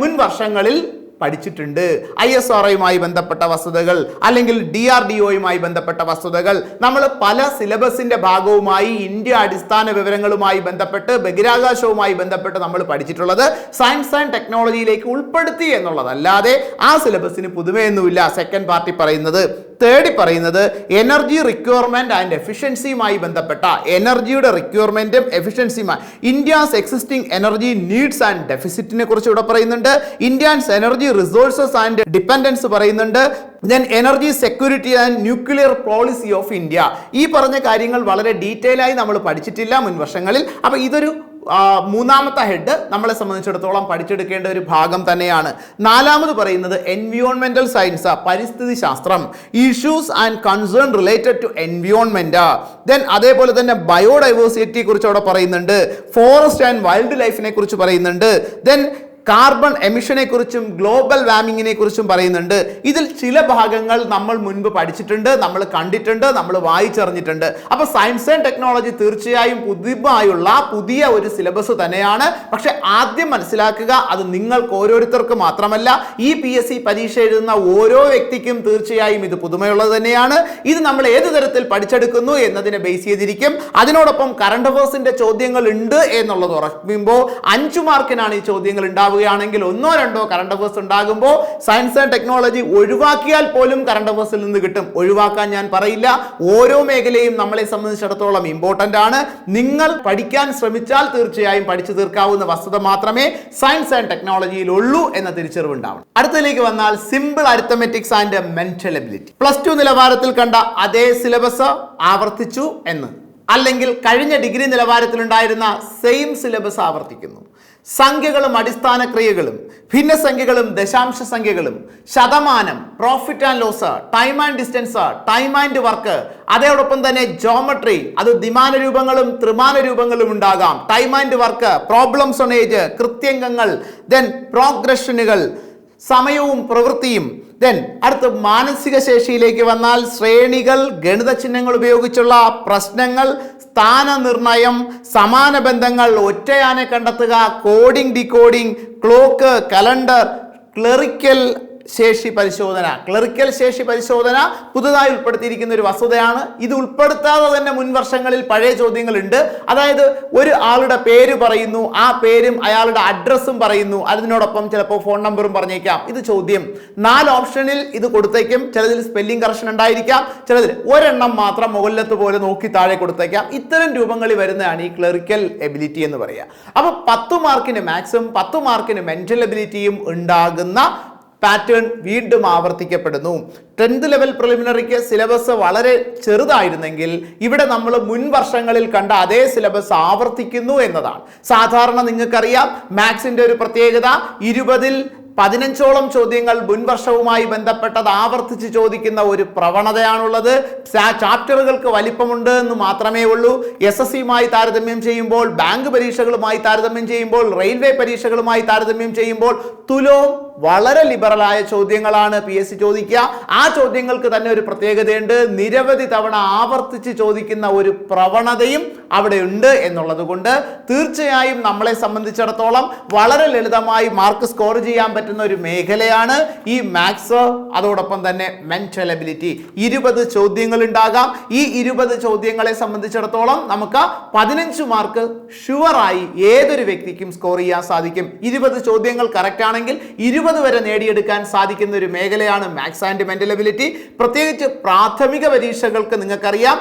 മുൻ വർഷങ്ങളിൽ പഠിച്ചിട്ടുണ്ട്. ISROയുമായി ബന്ധപ്പെട്ട വസ്തുതകൾ, അല്ലെങ്കിൽ DRDOയുമായി ബന്ധപ്പെട്ട വസ്തുതകൾ, നമ്മൾ പല സിലബസിന്റെ ഭാഗവുമായി ഇന്ത്യ അടിസ്ഥാന വിവരങ്ങളുമായി ബന്ധപ്പെട്ട്, ബഹിരാകാശവുമായി ബന്ധപ്പെട്ട് നമ്മൾ പഠിച്ചിട്ടുള്ളത് സയൻസ് ആൻഡ് ടെക്നോളജിയിലേക്ക് ഉൾപ്പെടുത്തി എന്നുള്ളതല്ലാതെ ആ സിലബസിന് പുതുമയൊന്നുമില്ല. സെക്കൻഡ് പാർട്ടി പറയുന്നത്. തേർഡ് പറയുന്നത് എനർജി റിക്വയർമെന്റ് ആൻഡ് എഫിഷ്യൻസിയുമായി ബന്ധപ്പെട്ട, എനർജിയുടെ റിക്വയർമെന്റും എഫിഷ്യൻസിയുമായി, India's existing energy needs and ഡെഫിസിറ്റിനെ കുറിച്ച് ഇവിടെ പറയുന്നുണ്ട്. Indians energy resources and dependence പറയുന്നുണ്ട്. Energy security and nuclear policy of India. ഈ പറഞ്ഞ കാര്യങ്ങൾ വളരെ ഡീറ്റെയിൽ ആയി നമ്മൾ പഠിച്ചിട്ടില്ല മുൻ വർഷങ്ങളിൽ. അപ്പൊ ഇതൊരു മൂന്നാമത്തെ ഹെഡ് നമ്മളെ സംബന്ധിച്ചിടത്തോളം പഠിച്ചെടുക്കേണ്ട ഒരു ഭാഗം തന്നെയാണ്. നാലാമത് പറയുന്നത് എൻവിയോൺമെന്റൽ സയൻസ്, പരിസ്ഥിതി ശാസ്ത്രം, issues and concern related to environment. അതേപോലെ തന്നെ ബയോഡൈവേഴ്സിറ്റിയെ കുറിച്ച് അവിടെ പറയുന്നുണ്ട്, ഫോറസ്റ്റ് ആൻഡ് വൈൽഡ് ലൈഫിനെ കുറിച്ച് പറയുന്നുണ്ട്, കാർബൺ എമിഷനെ കുറിച്ചും ഗ്ലോബൽ വാർമിങ്ങിനെ കുറിച്ചും പറയുന്നുണ്ട്. ഇതിൽ ചില ഭാഗങ്ങൾ നമ്മൾ മുൻപ് പഠിച്ചിട്ടുണ്ട്, നമ്മൾ കണ്ടിട്ടുണ്ട്, നമ്മൾ വായിച്ചറിഞ്ഞിട്ടുണ്ട്. അപ്പൊ സയൻസ് ആൻഡ് ടെക്നോളജി തീർച്ചയായും പുതുതായുള്ള പുതിയ ഒരു സിലബസ് തന്നെയാണ്. പക്ഷെ ആദ്യം മനസ്സിലാക്കുക, അത് നിങ്ങൾക്ക് ഓരോരുത്തർക്ക് മാത്രമല്ല, ഈ PSC പരീക്ഷ എഴുതുന്ന ഓരോ വ്യക്തിക്കും തീർച്ചയായും ഇത് പുതുമയുള്ളത് തന്നെയാണ്. ഇത് നമ്മൾ ഏത് തരത്തിൽ പഠിച്ചെടുക്കുന്നു എന്നതിനെ ബേസ് ചെയ്തിരിക്കും. അതിനോടൊപ്പം കറണ്ട് അഫയേഴ്സിന്റെ ചോദ്യങ്ങൾ ഉണ്ട് എന്നുള്ളത് ഉറപ്പിക്കുമ്പോൾ 5 മാർക്കിനാണ് ഈ ചോദ്യങ്ങൾ ഉണ്ടാവുക. ണെങ്കിൽ 1-2 കറണ്ട് അഫയേഴ്സ് ഉണ്ടാകുമ്പോൾ സയൻസ് ആൻഡ് ടെക്നോളജി ഒഴിവാക്കിയാൽ പോലും കറണ്ട് അഫയേഴ്സിൽ നിന്ന് കിട്ടും. ഒഴിവാക്കാൻ ഞാൻ പറയില്ല. ഓരോ മേഖലയും നമ്മളെ സംബന്ധിച്ചിടത്തോളം ഇമ്പോർട്ടന്റ് ആണ്. നിങ്ങൾ പഠിക്കാൻ ശ്രമിച്ചാൽ തീർച്ചയായും പഠിച്ചു തീർക്കാവുന്ന വസ്തുത മാത്രമേ സയൻസ് ആൻഡ് ടെക്നോളജിയിൽ ഉള്ളൂ എന്ന തിരിച്ചറിവ് ഉണ്ടാവണം. അടുത്തതിലേക്ക് വന്നാൽ simple arithmetics and mental ability. +2 നിലവാരത്തിൽ കണ്ട അതേ സിലബസ് ആവർത്തിച്ചു എന്ന്, അല്ലെങ്കിൽ കഴിഞ്ഞ ഡിഗ്രി നിലവാരത്തിലുണ്ടായിരുന്ന സെയിം സിലബസ് ആവർത്തിക്കുന്നു. സംഖ്യകളും അടിസ്ഥാന ക്രിയകളും ഭിന്നസംഖ്യകളും ദശാംശ സംഖ്യകളും ശതമാനം, profit and loss, time and distance, time and work, അതോടൊപ്പം തന്നെ ജോമെട്രി, അത് ദ്വിമാന രൂപങ്ങളും ത്രിമാന രൂപങ്ങളും ഉണ്ടാകാം, time and work, problems on age, കൃത്യംഗങ്ങൾ, ദെൻ പ്രോഗ്രഷനുകൾ, സമയവും പ്രവൃത്തിയും. ദെൻ അടുത്ത മാനസിക ശേഷിയിലേക്ക് വന്നാൽ ശ്രേണികൾ, ഗണിത ചിഹ്നങ്ങൾ ഉപയോഗിച്ചുള്ള പ്രശ്നങ്ങൾ, സ്ഥാനനിർണയം, സമാന ബന്ധങ്ങൾ, ഒറ്റയാനെ കണ്ടെത്തുക, coding decoding, clock, calendar, clerical ശേഷി പരിശോധന. ക്ലറിക്കൽ ശേഷി പരിശോധന പുതുതായി ഉൾപ്പെടുത്തിയിരിക്കുന്ന ഒരു വസ്തുതയാണ്. ഇത് ഉൾപ്പെടുത്താതെ തന്നെ മുൻ വർഷങ്ങളിൽ പഴയ ചോദ്യങ്ങളുണ്ട്. അതായത് ഒരു ആളുടെ പേര് പറയുന്നു, ആ പേരും അയാളുടെ അഡ്രസ്സും പറയുന്നു, അതിനോടൊപ്പം ചിലപ്പോൾ ഫോൺ നമ്പറും പറഞ്ഞേക്കാം. ഇത് ചോദ്യം 4 ഓപ്ഷനിൽ ഇത് കൊടുത്തേക്കും. ചിലതിൽ സ്പെല്ലിംഗ് കറക്ഷൻ ഉണ്ടായിരിക്കാം, ചിലതിൽ ഒരെണ്ണം മാത്രം മുകളിലത്ത് പോലെ നോക്കി താഴെ കൊടുത്തേക്കാം. ഇത്തരം രൂപങ്ങളിൽ വരുന്നതാണ് ഈ ക്ലറിക്കൽ എബിലിറ്റി എന്ന് പറയുക. അപ്പൊ 10 മാർക്കിന് മാത്സും 10 മാർക്കിന് മെന്റൽ എബിലിറ്റിയും ഉണ്ടാകുന്ന പാറ്റേൺ വീണ്ടും ആവർത്തിക്കപ്പെടുന്നു. 10th ലെവൽ പ്രിലിമിനറിക്ക് സിലബസ് വളരെ ചെറുതായിരുന്നെങ്കിൽ ഇവിടെ നമ്മൾ മുൻ വർഷങ്ങളിൽ കണ്ട അതേ സിലബസ് ആവർത്തിക്കുന്നു എന്നതാണ്. സാധാരണ നിങ്ങൾക്കറിയാം മാത്സിന്റെ ഒരു പ്രത്യേകത 20ൽ 15ഓളം ചോദ്യങ്ങൾ മുൻവർഷവുമായി ബന്ധപ്പെട്ടത് ആവർത്തിച്ച് ചോദിക്കുന്ന ഒരു പ്രവണതയാണുള്ളത്. ചാപ്റ്ററുകൾക്ക് വലിപ്പമുണ്ട് എന്ന് മാത്രമേ ഉള്ളൂ. SSCയുമായി താരതമ്യം ചെയ്യുമ്പോൾ, ബാങ്ക് പരീക്ഷകളുമായി താരതമ്യം ചെയ്യുമ്പോൾ, റെയിൽവേ പരീക്ഷകളുമായി താരതമ്യം ചെയ്യുമ്പോൾ തുലോം വളരെ ലിബറലായ ചോദ്യങ്ങളാണ് PSC ചോദിക്കുക. ആ ചോദ്യങ്ങൾക്ക് തന്നെ ഒരു പ്രത്യേകതയുണ്ട്. നിരവധി തവണ ആവർത്തിച്ച് ചോദിക്കുന്ന ഒരു പ്രവണതയും അവിടെ ഉണ്ട് എന്നുള്ളത് കൊണ്ട് തീർച്ചയായും നമ്മളെ സംബന്ധിച്ചിടത്തോളം വളരെ ലളിതമായി മാർക്ക് സ്കോർ ചെയ്യാൻ പറ്റുന്ന ഒരു മേഖലയാണ് ഈ മാത്സ്. അതോടൊപ്പം തന്നെ മെന്റൽ എബിലിറ്റി. 20 ചോദ്യങ്ങൾ ഉണ്ടാകാം. ഈ 20 ചോദ്യങ്ങളെ സംബന്ധിച്ചിടത്തോളം നമുക്ക് 15 മാർക്ക് ഷുവറായി ഏതൊരു വ്യക്തിക്കും സ്കോർ ചെയ്യാൻ സാധിക്കും. 20 ചോദ്യങ്ങൾ കറക്റ്റ് ആണെങ്കിൽ 20 വരെ നേടിയെടുക്കാൻ സാധിക്കുന്ന ഒരു മേഖലയാണ് മാത്സ് ആൻഡ് മെന്റൽ എബിലിറ്റി. പ്രത്യേകിച്ച് പ്രാഥമിക പരീക്ഷകൾക്ക് നിങ്ങൾക്കറിയാം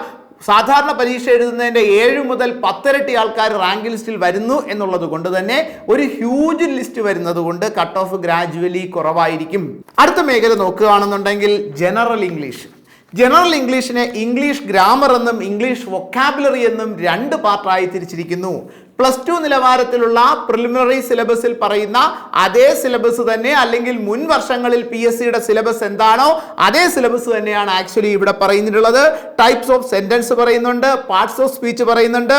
സാധാരണ പരീക്ഷ എഴുതുന്നതിന്റെ 7 മുതൽ 10 ഇരട്ടി ആൾക്കാർ റാങ്ക് ലിസ്റ്റിൽ വരുന്നു എന്നുള്ളത് കൊണ്ട് തന്നെ ഒരു ഹ്യൂജ് ലിസ്റ്റ് വരുന്നത് കൊണ്ട് കട്ട് ഓഫ് ഗ്രാജുവലി കുറവായിരിക്കും. അടുത്ത മേഖല നോക്കുകയാണെന്നുണ്ടെങ്കിൽ ജനറൽ ഇംഗ്ലീഷ്. ജനറൽ ഇംഗ്ലീഷിനെ ഇംഗ്ലീഷ് ഗ്രാമർ എന്നും ഇംഗ്ലീഷ് വൊക്കാബുലറി എന്നും 2 പാർട്ടായി തിരിച്ചിരിക്കുന്നു. +2 നിലവാരത്തിലുള്ള പ്രിലിമിനറി സിലബസിൽ പറയുന്ന അതേ സിലബസ് തന്നെ, അല്ലെങ്കിൽ മുൻ വർഷങ്ങളിൽ PSCയുടെ സിലബസ് എന്താണോ അതേ സിലബസ് തന്നെയാണ് ആക്ച്വലി ഇവിടെ പറയുന്നിട്ടുള്ളത്. ടൈപ്സ് ഓഫ് സെന്റൻസ് പറയുന്നുണ്ട്, പാർട്സ് ഓഫ് സ്പീച്ച് പറയുന്നുണ്ട്,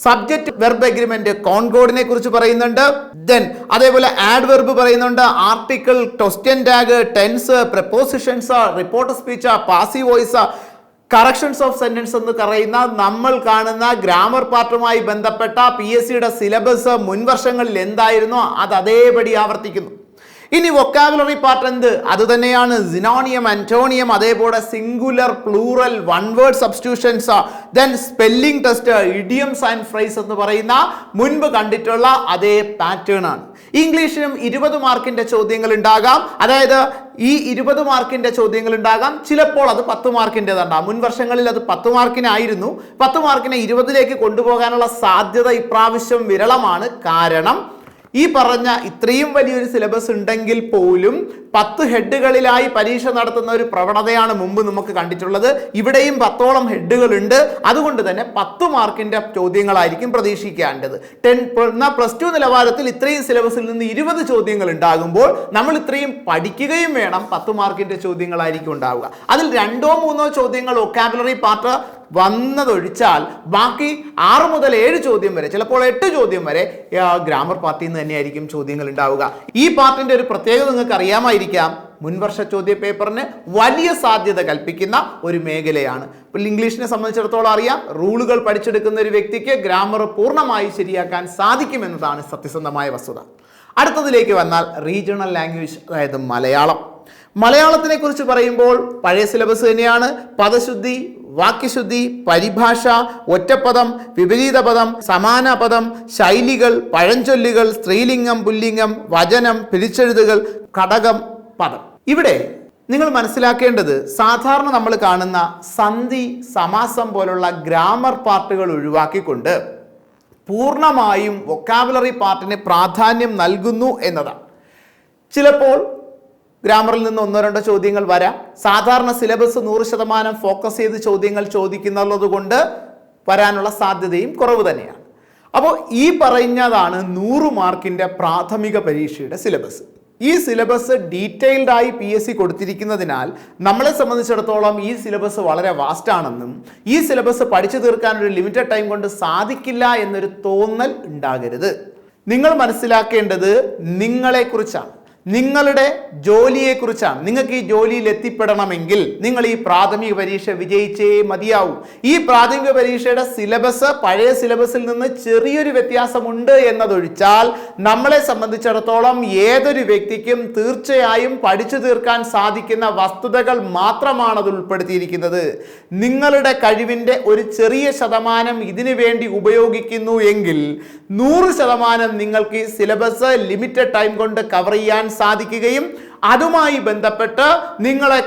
സബ്ജക്റ്റ് വെർബ് എഗ്രിമെന്റ് കോൺകോഡിനെ കുറിച്ച് പറയുന്നുണ്ട്, ദെൻ അതേപോലെ ആഡ് വെർബ് പറയുന്നുണ്ട്, article, question tag, tense, prepositions, report speech, passive voice, corrections of sentence എന്ന് പറയുന്ന നമ്മൾ കാണുന്ന ഗ്രാമർ പാർട്ടുമായി ബന്ധപ്പെട്ട PSCയുടെ സിലബസ് മുൻ വർഷങ്ങളിൽ എന്തായിരുന്നോ അത് അതേപടി ആവർത്തിക്കുന്നു. ഇനി വൊക്കാബുലറി പാർട്ട് എന്ത്? അത് തന്നെയാണ് സിനോണിയം, ആന്റോണിയം, അതേപോലെ singular, plural, one word substitutions, then spelling test, idioms and phrase എന്ന് പറയുന്ന മുൻപ് കണ്ടിട്ടുള്ള അതേ പാറ്റേൺ ആണ്. ഇംഗ്ലീഷിനും 20 മാർക്കിന്റെ ചോദ്യങ്ങൾ ഉണ്ടാകാം. അതായത് ഈ 20 മാർക്കിന്റെ ചോദ്യങ്ങൾ ഉണ്ടാകാം, ചിലപ്പോൾ അത് 10 മാർക്കിൻ്റെതുണ്ടാകും. മുൻ വർഷങ്ങളിൽ അത് 10 മാർക്കിനായിരുന്നു. 10 മാർക്കിനെ 20ലേക്ക് കൊണ്ടുപോകാനുള്ള സാധ്യത ഇപ്രാവശ്യം വിരളമാണ്. കാരണം ഈ പറഞ്ഞ ഇത്രയും വലിയൊരു സിലബസ് ഉണ്ടെങ്കിൽ പോലും 10 ഹെഡുകളിലായി പരീക്ഷ നടത്തുന്ന ഒരു പ്രവണതയാണ് മുമ്പ് നമുക്ക് കണ്ടിട്ടുള്ളത്. ഇവിടെയും 10ഓളം ഹെഡുകളുണ്ട്. അതുകൊണ്ട് തന്നെ 10 മാർക്കിന്റെ ചോദ്യങ്ങളായിരിക്കും പ്രതീക്ഷിക്കേണ്ടത്. +2 നിലവാരത്തിൽ ഇത്രയും സിലബസിൽ നിന്ന് 20 ചോദ്യങ്ങൾ ഉണ്ടാകുമ്പോൾ നമ്മൾ ഇത്രയും പഠിക്കുകയും വേണം. 10 മാർക്കിന്റെ ചോദ്യങ്ങളായിരിക്കും ഉണ്ടാവുക. അതിൽ 2ഓ 3ഓ ചോദ്യങ്ങൾ വൊക്കാബുലറി പാർട്ട് വന്നതൊഴിച്ചാൽ ബാക്കി 6 മുതൽ 7 ചോദ്യം വരെ, ചിലപ്പോൾ 8 ചോദ്യം വരെ ഗ്രാമർ പാർട്ടിൽ നിന്ന് തന്നെയായിരിക്കും ചോദ്യങ്ങൾ ഉണ്ടാവുക. ഈ പാർട്ടിന്റെ ഒരു പ്രത്യേകത നിങ്ങൾക്ക് അറിയാമായിരിക്കാം. മുൻവർഷ ചോദ്യ പേപ്പറിന് വലിയ സാധ്യത കൽപ്പിക്കുന്ന ഒരു മേഖലയാണ്. ഇംഗ്ലീഷിനെ സംബന്ധിച്ചിടത്തോളം അറിയാം, റൂളുകൾ പഠിച്ചെടുക്കുന്ന ഒരു വ്യക്തിക്ക് ഗ്രാമർ പൂർണ്ണമായി ശരിയാക്കാൻ സാധിക്കുമെന്നതാണ് സത്യസന്ധമായ വസ്തുത. അടുത്തതിലേക്ക് വന്നാൽ റീജിയണൽ ലാംഗ്വേജ്, അതായത് മലയാളം. മലയാളത്തിനെ കുറിച്ച് പറയുമ്പോൾ പഴയ സിലബസ് തന്നെയാണ്. പദശുദ്ധി, വാക്യശുദ്ധി, പരിഭാഷ, ഒറ്റപ്പദം, വിപരീത പദം, സമാന പദം, ശൈലികൾ, പഴഞ്ചൊല്ലുകൾ, സ്ത്രീലിംഗം, പുല്ലിംഗം, വചനം, പിരിച്ചെഴുതുകൾ, ഘടകം, പദം. ഇവിടെ നിങ്ങൾ മനസ്സിലാക്കേണ്ടത് സാധാരണ നമ്മൾ കാണുന്ന സന്ധി, സമാസം പോലുള്ള ഗ്രാമർ പാർട്ടുകൾ ഒഴിവാക്കിക്കൊണ്ട് പൂർണ്ണമായും വൊക്കാബുലറി പാർട്ടിന് പ്രാധാന്യം നൽകുന്നു എന്നതാണ്. ചിലപ്പോൾ ഗ്രാമറിൽ നിന്ന് 1-2 ചോദ്യങ്ങൾ വരാം. സാധാരണ സിലബസ് 100% ഫോക്കസ് ചെയ്ത് ചോദ്യങ്ങൾ ചോദിക്കുന്നുള്ളത് കൊണ്ട് വരാനുള്ള സാധ്യതയും കുറവ് തന്നെയാണ്. അപ്പോൾ ഈ പറയുന്നതാണ് 100 മാർക്കിൻ്റെ പ്രാഥമിക പരീക്ഷയുടെ സിലബസ്. ഈ സിലബസ് ഡീറ്റെയിൽഡ് ആയി PSC കൊടുത്തിരിക്കുന്നതിനാൽ നമ്മളെ സംബന്ധിച്ചിടത്തോളം ഈ സിലബസ് വളരെ വാസ്റ്റ് ആണെന്നും ഈ സിലബസ് പഠിച്ചു തീർക്കാൻ ഒരു ലിമിറ്റഡ് ടൈം കൊണ്ട് സാധിക്കില്ല എന്നൊരു തോന്നൽ ഉണ്ടാകരുത്. നിങ്ങൾ മനസ്സിലാക്കേണ്ടത് നിങ്ങളെക്കുറിച്ചാണ്, നിങ്ങളുടെ ജോലിയെക്കുറിച്ചാണ്. നിങ്ങൾക്ക് ഈ ജോലിയിൽ എത്തിപ്പെടണമെങ്കിൽ നിങ്ങൾ ഈ പ്രാഥമിക പരീക്ഷ വിജയിച്ചേ മതിയാവൂ. ഈ പ്രാഥമിക പരീക്ഷയുടെ സിലബസ് പഴയ സിലബസിൽ നിന്ന് ചെറിയൊരു വ്യത്യാസമുണ്ട് എന്നതൊഴിച്ചാൽ നമ്മളെ സംബന്ധിച്ചിടത്തോളം ഏതൊരു വ്യക്തിക്കും തീർച്ചയായും പഠിച്ചു തീർക്കാൻ സാധിക്കുന്ന വസ്തുതകൾ മാത്രമാണ് അത് ഉൾപ്പെടുത്തിയിരിക്കുന്നത്. നിങ്ങളുടെ കഴിവിൻ്റെ ഒരു ചെറിയ ശതമാനം ഇതിനു വേണ്ടി ഉപയോഗിക്കുന്നു എങ്കിൽ 100% നിങ്ങൾക്ക് ഈ സിലബസ് ലിമിറ്റഡ് ടൈം കൊണ്ട് കവർ ചെയ്യാൻ സാധിക്കുകയും അതുമായി ബന്ധപ്പെട്ട് നിങ്ങളെ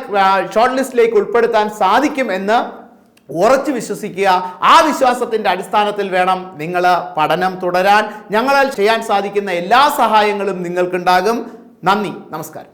ഷോർട്ട് ലിസ്റ്റിലേക്ക് ഉൾപ്പെടുത്താൻ സാധിക്കും എന്ന് ഉറച്ചു വിശ്വസിക്കുക. ആ വിശ്വാസത്തിന്റെ അടിസ്ഥാനത്തിൽ വേണം നിങ്ങൾ പഠനം തുടരാൻ. ഞങ്ങളാൽ ചെയ്യാൻ സാധിക്കുന്ന എല്ലാ സഹായങ്ങളും നിങ്ങൾക്കുണ്ടാകും. നന്ദി, നമസ്കാരം.